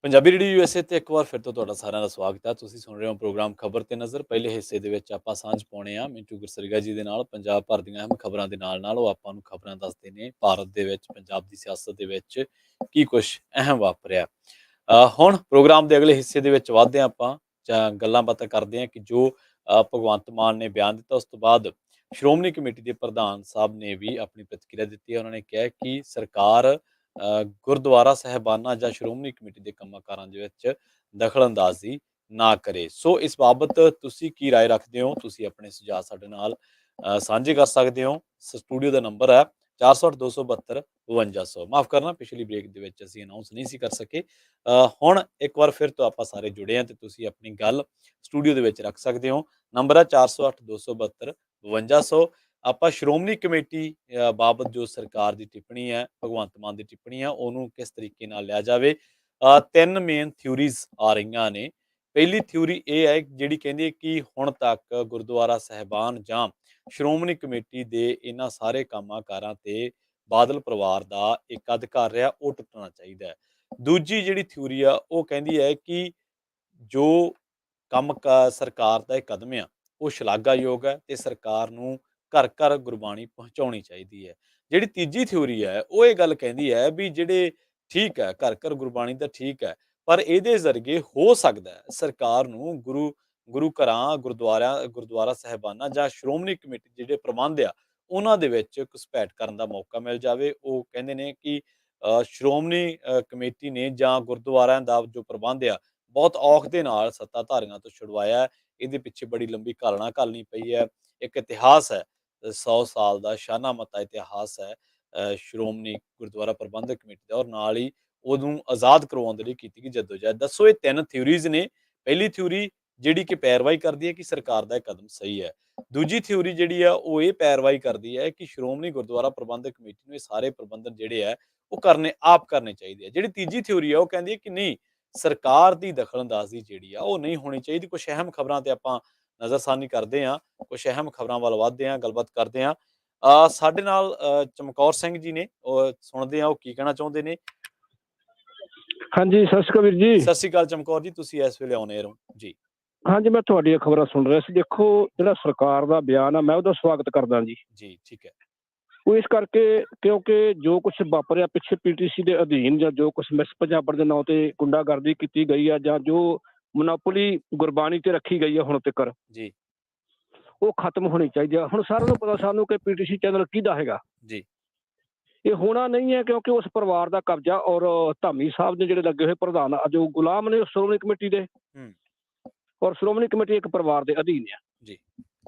A: ਪੰਜਾਬੀ ਰੇਡੀਓ ਯੂਐਸਏ ਤੇ ਇੱਕ ਵਾਰ ਫਿਰ ਤੋਂ ਤੁਹਾਡਾ ਸਾਰਿਆਂ ਦਾ ਸਵਾਗਤ ਹੈ। ਤੁਸੀਂ ਸੁਣ ਰਹੇ ਹੋ ਪ੍ਰੋਗਰਾਮ ਖਬਰ ਤੇ ਨਜ਼ਰ। ਪਹਿਲੇ ਹਿੱਸੇ ਦੇ ਵਿੱਚ ਆਪਾਂ ਸਾਂਝ ਪਾਉਣੇ ਆ ਮਿੰਟੂ ਗੁਰਸਰੀਗਾ ਜੀ ਦੇ ਨਾਲ। ਪੰਜਾਬ ਭਰ ਦੀਆਂ ਅਹਿਮ ਖਬਰਾਂ ਦੇ ਨਾਲ ਉਹ ਆਪਾਂ ਨੂੰ ਖਬਰਾਂ ਦੱਸਦੇ ਨੇ ਭਾਰਤ ਦੇ ਵਿੱਚ, ਪੰਜਾਬ ਦੀ ਸਿਆਸਤ ਦੇ ਵਿੱਚ ਕੀ ਕੁਝ ਅਹਿਮ ਵਾਪਰਿਆ। ਹੁਣ ਪ੍ਰੋਗਰਾਮ ਦੇ ਅਗਲੇ ਹਿੱਸੇ ਦੇ ਵਿੱਚ ਵਧਦੇ ਹਾਂ ਆਪਾਂ, ਗੱਲਾਂ ਬਾਤਾਂ ਕਰਦੇ ਹਾਂ ਕਿ ਜੋ ਭਗਵੰਤ ਮਾਨ ਨੇ ਬਿਆਨ ਦਿੱਤਾ ਉਸ ਤੋਂ ਬਾਅਦ ਸ਼੍ਰੋਮਣੀ ਕਮੇਟੀ ਦੇ ਪ੍ਰਧਾਨ ਸਾਹਿਬ ਨੇ ਵੀ ਆਪਣੀ ਪ੍ਰਤੀਕਿਰਿਆ ਦਿੱਤੀ ਹੈ। ਉਹਨਾਂ ਨੇ ਕਿਹਾ ਕਿ ਸਰਕਾਰ ਗੁਰਦੁਆਰਾ ਸਾਹਿਬਾਨਾਂ ਜਾਂ ਸ਼੍ਰੋਮਣੀ ਕਮੇਟੀ ਦੇ ਕੰਮਾਂ ਕਾਰਾਂ ਦੇ ਵਿੱਚ ਦਖਲ ਅੰਦਾਜ਼ੀ ਨਾ ਕਰੇ। ਸੋ ਇਸ ਬਾਬਤ ਤੁਸੀਂ ਕੀ ਰਾਏ ਰੱਖਦੇ ਹੋ? ਤੁਸੀਂ ਆਪਣੇ ਸੁਝਾਅ ਸਾਡੇ ਨਾਲ ਸਾਂਝੇ ਕਰ ਸਕਦੇ ਹੋ। ਸਟੂਡੀਓ ਦਾ ਨੰਬਰ ਹੈ 408-272-5200। ਮਾਫ ਕਰਨਾ, ਪਿਛਲੀ ਬ੍ਰੇਕ ਦੇ ਵਿੱਚ ਅਸੀਂ ਅਨਾਉਂਸ ਨਹੀਂ ਸੀ ਕਰ ਸਕੇ। ਹੁਣ ਇੱਕ ਵਾਰ ਫਿਰ ਤੋਂ ਆਪਾਂ ਸਾਰੇ ਜੁੜੇ ਹਾਂ ਤੇ ਤੁਸੀਂ ਆਪਣੀ ਗੱਲ ਸਟੂਡੀਓ ਦੇ ਵਿੱਚ ਰੱਖ ਸਕਦੇ ਹੋ। ਨੰਬਰ ਹੈ 408-272-5200। ਆਪਾਂ ਸ਼੍ਰੋਮਣੀ ਕਮੇਟੀ ਬਾਬਤ ਜੋ ਸਰਕਾਰ ਦੀ ਟਿੱਪਣੀ ਹੈ, ਭਗਵੰਤ ਮਾਨ ਦੀ ਟਿੱਪਣੀ ਹੈ, ਉਹਨੂੰ ਕਿਸ ਤਰੀਕੇ ਨਾਲ ਲਿਆ ਜਾਵੇ। ਤਿੰਨ ਮੇਨ ਥਿਊਰੀਜ਼ ਆ ਰਹੀਆਂ ਨੇ। ਪਹਿਲੀ ਥਿਊਰੀ ਇਹ ਹੈ ਜਿਹੜੀ ਕਹਿੰਦੀ ਹੈ ਕਿ ਹੁਣ ਤੱਕ ਗੁਰਦੁਆਰਾ ਸਾਹਿਬਾਨ ਜਾਂ ਸ਼੍ਰੋਮਣੀ ਕਮੇਟੀ ਦੇ ਇਹਨਾਂ ਸਾਰੇ ਕੰਮਾਂ ਕਾਰਾਂ ਤੇ ਬਾਦਲ ਪਰਿਵਾਰ ਦਾ ਇੱਕ ਅਧਿਕਾਰ ਰਿਹਾ, ਉਹ ਟੁੱਟਣਾ ਚਾਹੀਦਾ ਹੈ। ਦੂਜੀ ਜਿਹੜੀ ਥਿਊਰੀ ਆ ਉਹ ਕਹਿੰਦੀ ਹੈ ਕਿ ਜੋ ਕੰਮ ਸਰਕਾਰ ਦਾ ਇਹ ਕਦਮ ਆ ਉਹ ਸ਼ਲਾਘਾਯੋਗ ਹੈ ਤੇ ਸਰਕਾਰ ਨੂੰ ਘਰ ਘਰ ਗੁਰਬਾਣੀ ਪਹੁੰਚਾਉਣੀ ਚਾਹੀਦੀ ਹੈ। ਜਿਹੜੀ ਤੀਜੀ ਥਿਊਰੀ ਹੈ ਉਹ ਇਹ ਗੱਲ ਕਹਿੰਦੀ ਹੈ ਵੀ ਜਿਹੜੇ ਠੀਕ ਹੈ ਘਰ ਘਰ ਗੁਰਬਾਣੀ ਤਾਂ ਠੀਕ ਹੈ, ਪਰ ਇਹਦੇ ਜ਼ਰੀਏ ਹੋ ਸਕਦਾ ਹੈ ਸਰਕਾਰ ਨੂੰ ਗੁਰੂ ਘਰਾਂ, ਗੁਰਦੁਆਰਾ ਸਾਹਿਬਾਨਾਂ ਜਾਂ ਸ਼੍ਰੋਮਣੀ ਕਮੇਟੀ ਜਿਹੜੇ ਪ੍ਰਬੰਧ ਆ ਉਹਨਾਂ ਦੇ ਵਿੱਚ ਘੁਸਪੈਠ ਕਰਨ ਦਾ ਮੌਕਾ ਮਿਲ ਜਾਵੇ। ਉਹ ਕਹਿੰਦੇ ਨੇ ਕਿ ਸ਼੍ਰੋਮਣੀ ਕਮੇਟੀ ਨੇ ਜਾਂ ਗੁਰਦੁਆਰਿਆਂ ਦਾ ਜੋ ਪ੍ਰਬੰਧ ਆ ਬਹੁਤ ਔਖ ਦੇ ਨਾਲ ਸੱਤਾਧਾਰੀਆਂ ਤੋਂ ਛੁਡਵਾਇਆ। ਇਹਦੇ ਪਿੱਛੇ ਬੜੀ ਲੰਬੀ ਘਾਲਣਾ ਘਾਲਣੀ ਪਈ ਹੈ। ਇੱਕ ਇਤਿਹਾਸ ਹੈ, 100 ਸਾਲ ਦਾ ਸ਼ਾਨਾ ਮਤਾ ਇਤਿਹਾਸ ਹੈ ਸ਼੍ਰੋਮਣੀ ਗੁਰਦੁਆਰਾ ਪ੍ਰਬੰਧਕ ਕਮੇਟੀ ਦਾ, ਔਰ ਨਾਲ ਹੀ ਉਹਨੂੰ ਆਜ਼ਾਦ ਕਰਵਾਉਣ ਦੇ ਲਈ ਕੀਤੀ ਗਈ ਜਦੋਜਹਿਦ। ਦੱਸੋ, ਇਹ ਤਿੰਨ ਥਿਊਰੀਜ਼ ਨੇ। ਪਹਿਲੀ ਥਿਊਰੀ ਜਿਹੜੀ ਕਿ ਪੈਰਵਾਈ ਕਰਦੀ ਹੈ ਕਿ ਸਰਕਾਰ ਦਾ ਇਹ ਕਦਮ ਸਹੀ ਹੈ। ਦੂਜੀ ਥਿਊਰੀ ਜਿਹੜੀ ਆ ਉਹ ਇਹ ਪੈਰਵਾਈ ਕਰਦੀ ਹੈ ਕਿ ਸ਼੍ਰੋਮਣੀ ਗੁਰਦੁਆਰਾ ਪ੍ਰਬੰਧਕ ਕਮੇਟੀ ਨੂੰ ਇਹ ਸਾਰੇ ਪ੍ਰਬੰਧਨ ਜਿਹੜੇ ਆ ਉਹ ਆਪ ਕਰਨੇ ਚਾਹੀਦੇ ਆ। ਜਿਹੜੀ ਤੀਜੀ ਥਿਊਰੀ ਆ ਉਹ ਕਹਿੰਦੀ ਹੈ ਕਿ ਨਹੀਂ, ਸਰਕਾਰ ਦੀ ਦਖਲਅੰਦਾਜ਼ੀ ਜਿਹੜੀ ਆ ਉਹ ਨਹੀਂ ਹੋਣੀ ਚਾਹੀਦੀ। ਕੁਝ ਅਹਿਮ ਖਬਰਾਂ ਤੇ ਆਪਾਂ ਨਜ਼ਰਸਾਨੀ ਕਰਦੇ ਹਾਂ, ਕੁਝ ਅਹਿਮ ਖਬਰਾਂ ਵੱਲ ਵੱਧਦੇ ਹਾਂ, ਗੱਲਬਾਤ ਕਰਦੇ ਹਾਂ। ਸਾਡੇ ਨਾਲ ਚਮਕੌਰ ਸਿੰਘ ਜੀ ਨੇ, ਉਹ ਸੁਣਦੇ ਆ ਉਹ ਕੀ ਕਹਿਣਾ ਚਾਹੁੰਦੇ ਨੇ।
J: ਹਾਂਜੀ, ਸਤਿ ਸ਼੍ਰੀ ਅਕਾਲ ਵੀਰ ਜੀ।
A: ਸਤਿ ਸ਼੍ਰੀ ਅਕਾਲ ਚਮਕੌਰ ਜੀ, ਤੁਸੀਂ ਇਸ ਵੇਲੇ ਆਉਣੇ ਹੋ ਜੀ।
J: ਹਾਂਜੀ, ਮੈਂ ਤੁਹਾਡੀਆਂ ਖਬਰਾਂ ਸੁਣ ਰਿਹਾ ਸੀ। ਦੇਖੋ, ਜਿਹੜਾ ਸਰਕਾਰ ਦਾ ਬਿਆਨ ਆ ਮੈਂ ਉਹਦਾ ਸਵਾਗਤ ਕਰਦਾ ਜੀ।
A: ਜੀ ਠੀਕ ਹੈ।
J: ਉਹ ਇਸ ਕਰਕੇ ਕਿਉਂਕਿ ਜੋ ਕੁਛ ਵਾਪਰਿਆ ਪਿੱਛੇ PTC ਦੇ ਅਧੀਨ ਜਾਂ ਜੋ ਕੁਛ ਮਿਸ ਪੰਜਾਬਣ ਦੇ ਨਾਂ ਤੇ ਗੁੰਡਾਗਰਦੀ ਕੀਤੀ ਗਈ ਆ ਜਾਂ ਜੋ ਮੋਨੋਪੋਲੀ ਗੁਰਬਾਣੀ ਤੇ ਰੱਖੀ ਗਈ ਆ ਹੁਣ ਤੱਕ
A: ਜੀ,
J: ਉਹ ਖਤਮ ਹੋਣੀ ਚਾਹੀਦੀ ਆ। ਹੁਣ ਸਾਰਿਆਂ ਨੂੰ ਪਤਾ ਸਾਨੂੰ ਕਿ PTC ਚੈਨਲ ਕਿਹਦਾ ਹੈਗਾ
A: ਜੀ।
J: ਇਹ ਹੋਣਾ ਨਹੀਂ ਹੈ ਕਿਉਂਕਿ ਉਸ ਪਰਿਵਾਰ ਦਾ ਕਬਜ਼ਾ, ਔਰ ਧਾਮੀ ਸਾਹਿਬ ਨੇ ਜਿਹੜੇ ਲੱਗੇ ਹੋਏ ਪ੍ਰਧਾਨ ਜੋ ਗੁਲਾਮ ਨੇ ਸ਼੍ਰੋਮਣੀ ਕਮੇਟੀ ਦੇ, ਔਰ ਸ਼੍ਰੋਮਣੀ ਕਮੇਟੀ ਇੱਕ ਪਰਿਵਾਰ ਦੇ ਅਧੀਨ ਆ
A: ਜੀ।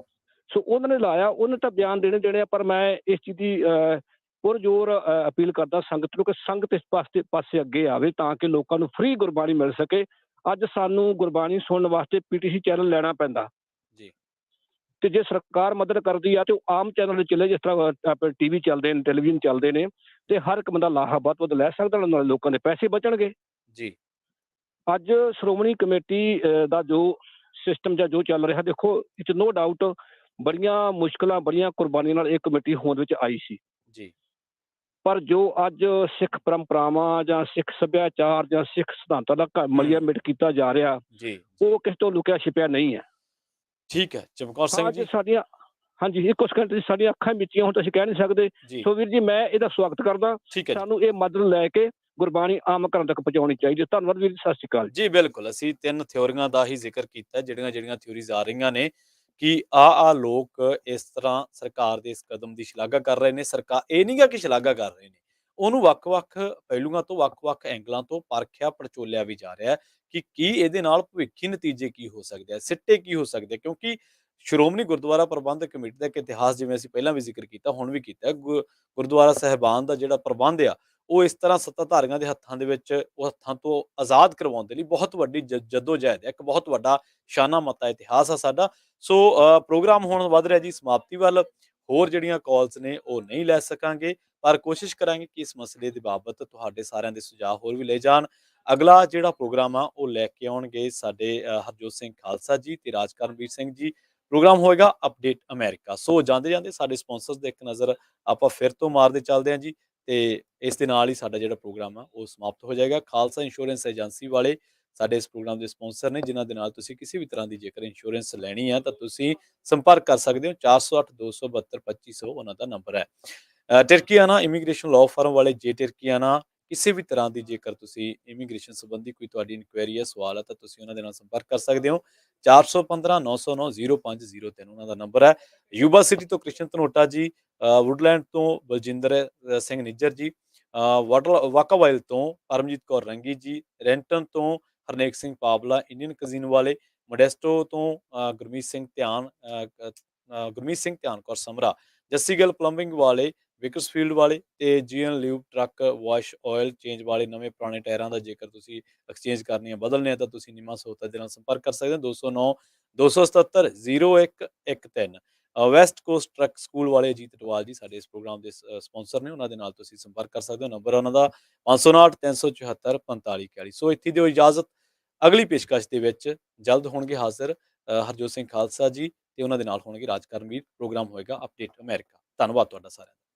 J: ਸੋ ਉਹਨਾਂ ਨੇ ਲਾਇਆ, ਉਹਨੇ ਤਾਂ ਬਿਆਨ ਦੇਣੇ ਆ, ਪਰ ਮੈਂ ਇਸ ਚੀਜ਼ ਦੀ ਪੁਰਜ਼ੋਰ ਅਪੀਲ ਕਰਦਾ ਸੰਗਤ ਨੂੰ ਕਿ ਸੰਗਤ ਇਸ ਪਾਸੇ ਅੱਗੇ ਆਵੇ ਤਾਂ ਕਿ ਲੋਕਾਂ ਨੂੰ ਫ੍ਰੀ ਗੁਰਬਾਣੀ ਮਿਲ ਸਕੇ। ਅੱਜ ਸਾਨੂੰ ਗੁਰਬਾਣੀ ਸੁਣਨ ਵਾਸਤੇ PTC ਚੈਨਲ ਲੈਣਾ ਪੈਂਦਾ
A: ਜੀ,
J: ਤੇ ਜੇ ਸਰਕਾਰ ਮਦਦ ਕਰਦੀ ਆ ਤੇ ਉਹ ਆਮ ਚੈਨਲ ਚੱਲੇ, ਜਿਸ ਤਰ੍ਹਾਂ ਆਪਣੇ TV ਚੱਲਦੇ ਨੇ, ਟੈਲੀਵਿਜ਼ਨ ਚੱਲਦੇ ਨੇ, ਤੇ ਹਰ ਇੱਕ ਬੰਦਾ ਲਾਹਾ ਵੱਧ ਵੱਧ ਲੈ ਸਕਦਾ, ਨਾਲ ਲੋਕਾਂ ਦੇ ਪੈਸੇ ਬਚਣਗੇ
A: ਜੀ।
J: ਅੱਜ ਸ਼੍ਰੋਮਣੀ ਕਮੇਟੀ ਦਾ ਜੋ ਸਿਸਟਮ ਜਾਂ ਜੋ ਚੱਲ ਰਿਹਾ, ਦੇਖੋ ਇਟਸ ਨੋ ਡਾਊਟ ਬੜੀਆਂ ਮੁਸ਼ਕਲਾਂ, ਬੜੀਆਂ ਕੁਰਬਾਨੀਆਂ ਨਾਲ ਇਹ ਕਮੇਟੀ ਹੋਂਦ ਵਿੱਚ ਆਈ ਸੀ
A: ਜੀ।
J: ਪਰ ਜੋ ਅੱਜ ਸਿੱਖ ਪਰੰਪਰਾਵਾਂ ਜਾਂ ਸਿੱਖ ਸੱਭਿਆਚਾਰ ਜਾਂ ਸਿੱਖ ਸਿਧਾਂਤਾਂ ਦਾ ਮਲੀਆ ਮਿਟ ਕੀਤਾ ਜਾ ਰਿਹਾ,
A: ਜੀ,
J: ਉਹ ਕਿਸੇ ਤੋਂ ਲੁਕਿਆ ਛਿਪਿਆ ਨਹੀਂ ਹੈ।
A: ਠੀਕ ਹੈ ਚਮਕੌਰ ਸਿੰਘ ਜੀ।
J: ਸਾਡੀਆਂ ਹਾਂਜੀ, ਇਹ ਕੁਛ ਘੰਟੇ 'ਚ ਸਾਡੀਆਂ ਅੱਖਾਂ ਮੀਚੀਆਂ ਹੁਣ ਤਾਂ ਅਸੀਂ ਕਹਿ ਨਹੀਂ ਸਕਦੇ।
A: ਜੀ
J: ਸੋ ਵੀਰ ਜੀ, ਮੈਂ ਇਹਦਾ ਸਵਾਗਤ ਕਰਦਾ।
A: ਠੀਕ ਹੈ ਜੀ।
J: ਸਾਨੂੰ ਇਹ ਮਦਦ ਲੈ ਕੇ ਗੁਰਬਾਣੀ ਆਮ ਘਰਾਂ ਤੱਕ ਪਹੁੰਚਾਉਣੀ ਚਾਹੀਦੀ ਹੈ। ਧੰਨਵਾਦ ਵੀਰ ਜੀ, ਸਤਿ ਸ਼੍ਰੀ ਅਕਾਲ।
A: ਜੀ ਬਿਲਕੁਲ, ਅਸੀਂ 3 ਥਿਊਰੀਆਂ ਦਾ ਹੀ ਜ਼ਿਕਰ ਕੀਤਾ, ਜਿਹੜੀਆਂ ਥਿਊਰੀਜ਼ ਆ ਰਹੀਆਂ ਨੇ ਕਿ ਆਹ ਲੋਕ ਇਸ ਤਰ੍ਹਾਂ ਸਰਕਾਰ ਦੇ ਇਸ ਕਦਮ ਦੀ ਸ਼ਲਾਘਾ ਕਰ ਰਹੇ ਨੇ। ਸਰਕਾਰ ਇਹ ਨਹੀਂ ਗਾ ਕਿ ਸ਼ਲਾਘਾ ਕਰ ਰਹੇ ਨੇ, ਉਹਨੂੰ ਵੱਖ-ਵੱਖ ਪਹਿਲੂਆਂ ਤੋਂ, ਵੱਖ-ਵੱਖ ਐਂਗਲਾਂ ਤੋਂ ਪਰਖਿਆ ਪੜਚੋਲਿਆ ਵੀ ਜਾ ਰਿਹਾ ਹੈ ਕਿ ਕੀ ਇਹਦੇ ਨਾਲ ਭਵਿੱਖੀ ਨਤੀਜੇ ਕੀ ਹੋ ਸਕਦੇ ਆ, ਸਿੱਟੇ ਕੀ ਹੋ ਸਕਦੇ ਆ। ਕਿਉਂਕਿ ਸ਼੍ਰੋਮਣੀ ਗੁਰਦੁਆਰਾ ਪ੍ਰਬੰਧਕ ਕਮੇਟੀ ਦਾ ਇੱਕ ਇਤਿਹਾਸ, ਜਿਵੇਂ ਅਸੀਂ ਪਹਿਲਾਂ ਵੀ ਜ਼ਿਕਰ ਕੀਤਾ, ਹੁਣ ਵੀ ਕੀਤਾ, ਗੁਰਦੁਆਰਾ ਸਾਹਿਬਾਨ ਦਾ ਜਿਹੜਾ ਪ੍ਰਬੰਧ ਆ, ਉਹ ਇਸ ਤਰ੍ਹਾਂ ਸੱਤਾਧਾਰੀਆਂ ਦੇ ਹੱਥਾਂ ਦੇ ਵਿੱਚ, ਉਹ ਹੱਥਾਂ ਤੋਂ ਆਜ਼ਾਦ ਕਰਵਾਉਣ ਦੇ ਲਈ ਬਹੁਤ ਵੱਡੀ ਜੱਦੋ-ਜਹਿਦ ਹੈ। ਇੱਕ ਬਹੁਤ ਵੱਡਾ ਸ਼ਾਨਾ ਮਾਤਾ ਇਤਿਹਾਸ ਆ ਸਾਡਾ। ਸੋ ਪ੍ਰੋਗਰਾਮ ਹੁਣ ਵੱਧ ਰਿਹਾ ਜੀ ਸਮਾਪਤੀ ਵੱਲ। ਹੋਰ ਜਿਹੜੀਆਂ ਕਾਲਸ ਨੇ ਉਹ ਨਹੀਂ ਲੈ ਸਕਾਂਗੇ, ਪਰ ਕੋਸ਼ਿਸ਼ ਕਰਾਂਗੇ ਕਿ ਇਸ ਮਸਲੇ ਦੇ ਬਾਬਤ ਤੁਹਾਡੇ ਸਾਰਿਆਂ ਦੇ ਸੁਝਾਅ ਹੋਰ ਵੀ ਲਏ ਜਾਣ। ਅਗਲਾ ਜਿਹੜਾ ਪ੍ਰੋਗਰਾਮ ਆ ਉਹ ਲੈ ਕੇ ਆਉਣਗੇ ਸਾਡੇ ਹਰਜੋਤ ਸਿੰਘ ਖਾਲਸਾ ਜੀ ਤੇ ਰਾਜਕਰਮਵੀਰ ਸਿੰਘ ਜੀ। ਪ੍ਰੋਗਰਾਮ ਹੋਏਗਾ ਅਪਡੇਟ ਅਮਰੀਕਾ। ਸੋ ਜਾਂਦੇ ਸਾਡੇ ਸਪਾਂਸਰਸ ਦੇ ਇੱਕ ਨਜ਼ਰ ਆਪਾਂ ਫਿਰ ਤੋਂ ਮਾਰਦੇ ਚੱਲਦੇ ਹਾਂ ਜੀ, ਤੇ ਇਸ ਦੇ ਨਾਲ ਹੀ ਸਾਡਾ ਜਿਹੜਾ ਪ੍ਰੋਗਰਾਮ ਆ ਉਹ ਸਮਾਪਤ ਹੋ ਜਾਏਗਾ। ਖਾਲਸਾ ਇੰਸ਼ੋਰੈਂਸ ਏਜੰਸੀ ਵਾਲੇ ਸਾਡੇ ਇਸ ਪ੍ਰੋਗਰਾਮ ਦੇ ਸਪਾਂਸਰ ਨੇ, ਜਿਨ੍ਹਾਂ ਦੇ ਨਾਲ ਤੁਸੀਂ ਕਿਸੇ ਵੀ ਤਰ੍ਹਾਂ ਦੀ ਜੇਕਰ ਇੰਸ਼ੋਰੈਂਸ ਲੈਣੀ ਹੈ ਤਾਂ ਤੁਸੀਂ ਸੰਪਰਕ ਕਰ ਸਕਦੇ ਹੋ। 408 272 2500 ਉਹਨਾਂ ਦਾ ਨੰਬਰ ਹੈ। ਟਰਕੀਆਨਾ ਇਮੀਗ੍ਰੇਸ਼ਨ ਲਾਅ ਫਰਮ ਵਾਲੇ ਜੇ ਟਰਕੀਆਨਾ, ਕਿਸੇ ਵੀ ਤਰ੍ਹਾਂ ਦੀ ਜੇਕਰ ਤੁਸੀਂ ਇਮੀਗ੍ਰੇਸ਼ਨ ਸੰਬੰਧੀ ਕੋਈ ਤੁਹਾਡੀ ਇਨਕੁਆਇਰੀ ਹੈ, ਸਵਾਲ ਹੈ, ਤਾਂ ਤੁਸੀਂ ਉਹਨਾਂ ਦੇ ਨਾਲ ਸੰਪਰਕ ਕਰ ਸਕਦੇ ਹੋ। 415 909 0503 ਉਹਨਾਂ ਦਾ ਨੰਬਰ ਹੈ। ਯੂਬਾ ਸਿਟੀ ਤੋਂ ਕ੍ਰਿਸ਼ਨ ਧਨੋਟਾ ਜੀ, ਵੁੱਡਲੈਂਡ ਤੋਂ ਬਲਜਿੰਦਰ ਸਿੰਘ ਨਿੱਜਰ ਜੀ, ਵਾਕਾਵਾਈਲ ਤੋਂ ਪਰਮਜੀਤ ਕੌਰ ਰੰਗੀ ਜੀ, ਰੈਂਟਨ ਤੋਂ ਹਰਨੇਕ ਸਿੰਘ ਪਾਬਲਾ, ਇੰਡੀਅਨ ਕਜ਼ੀਨ ਵਾਲੇ, ਮੋਡੈਸਟੋ ਤੋਂ ਗੁਰਮੀਤ ਸਿੰਘ ਧਿਆਨ ਕੌਰ ਸਮਰਾ, ਜੱਸੀਗਲ ਪਲੰਬਿੰਗ ਵਾਲੇ, ਵਿਕਰਸਫੀਲਡ ਵਾਲੇ, ਤੇ GN lube truck wash oil change ਵਾਲੇ। ਨਵੇਂ ਪੁਰਾਣੇ ਟਾਇਰਾਂ ਦਾ ਜੇਕਰ ਤੁਸੀਂ ਐਕਸਚੇਂਜ ਕਰਨੀ ਹੈ, ਬਦਲਨੇ ਆ, ਤਾਂ ਤੁਸੀਂ ਨਿਮਾ ਸੋਤਾ ਦੇ ਨਾਲ ਸੰਪਰਕ ਕਰ ਸਕਦੇ ਹੋ। 209 277 0113। ਵੈਸਟ ਕੋਸਟ ਟਰੱਕ ਸਕੂਲ ਵਾਲੇ ਅਜੀਤ ਅਟਵਾਲ ਜੀ ਸਾਡੇ ਇਸ ਪ੍ਰੋਗਰਾਮ ਦੇ ਸਪਾਂਸਰ ਨੇ, ਉਹਨਾਂ ਦੇ ਨਾਲ ਤੁਸੀਂ ਸੰਪਰਕ ਕਰ ਸਕਦੇ ਹੋ। ਨੰਬਰ ਉਹਨਾਂ ਦਾ 559 374 4541। ਸੋ ਇੱਥੇ ਦਿਓ ਇਜਾਜ਼ਤ। ਅਗਲੀ ਪੇਸ਼ਕਸ਼ ਦੇ ਵਿੱਚ ਜਲਦ ਹੋਣਗੇ ਹਾਜ਼ਰ ਹਰਜੋਤ ਸਿੰਘ ਖਾਲਸਾ ਜੀ, ਤੇ ਉਹਨਾਂ ਦੇ ਨਾਲ ਹੋਣਗੇ ਰਾਜਕਰਮਵੀਰ। ਪ੍ਰੋਗਰਾਮ ਹੋਏਗਾ ਅਪਡੇਟ ਅਮਰੀਕਾ। ਧੰਨਵਾਦ ਤੁਹਾਡਾ ਸਾਰਿਆਂ ਦਾ।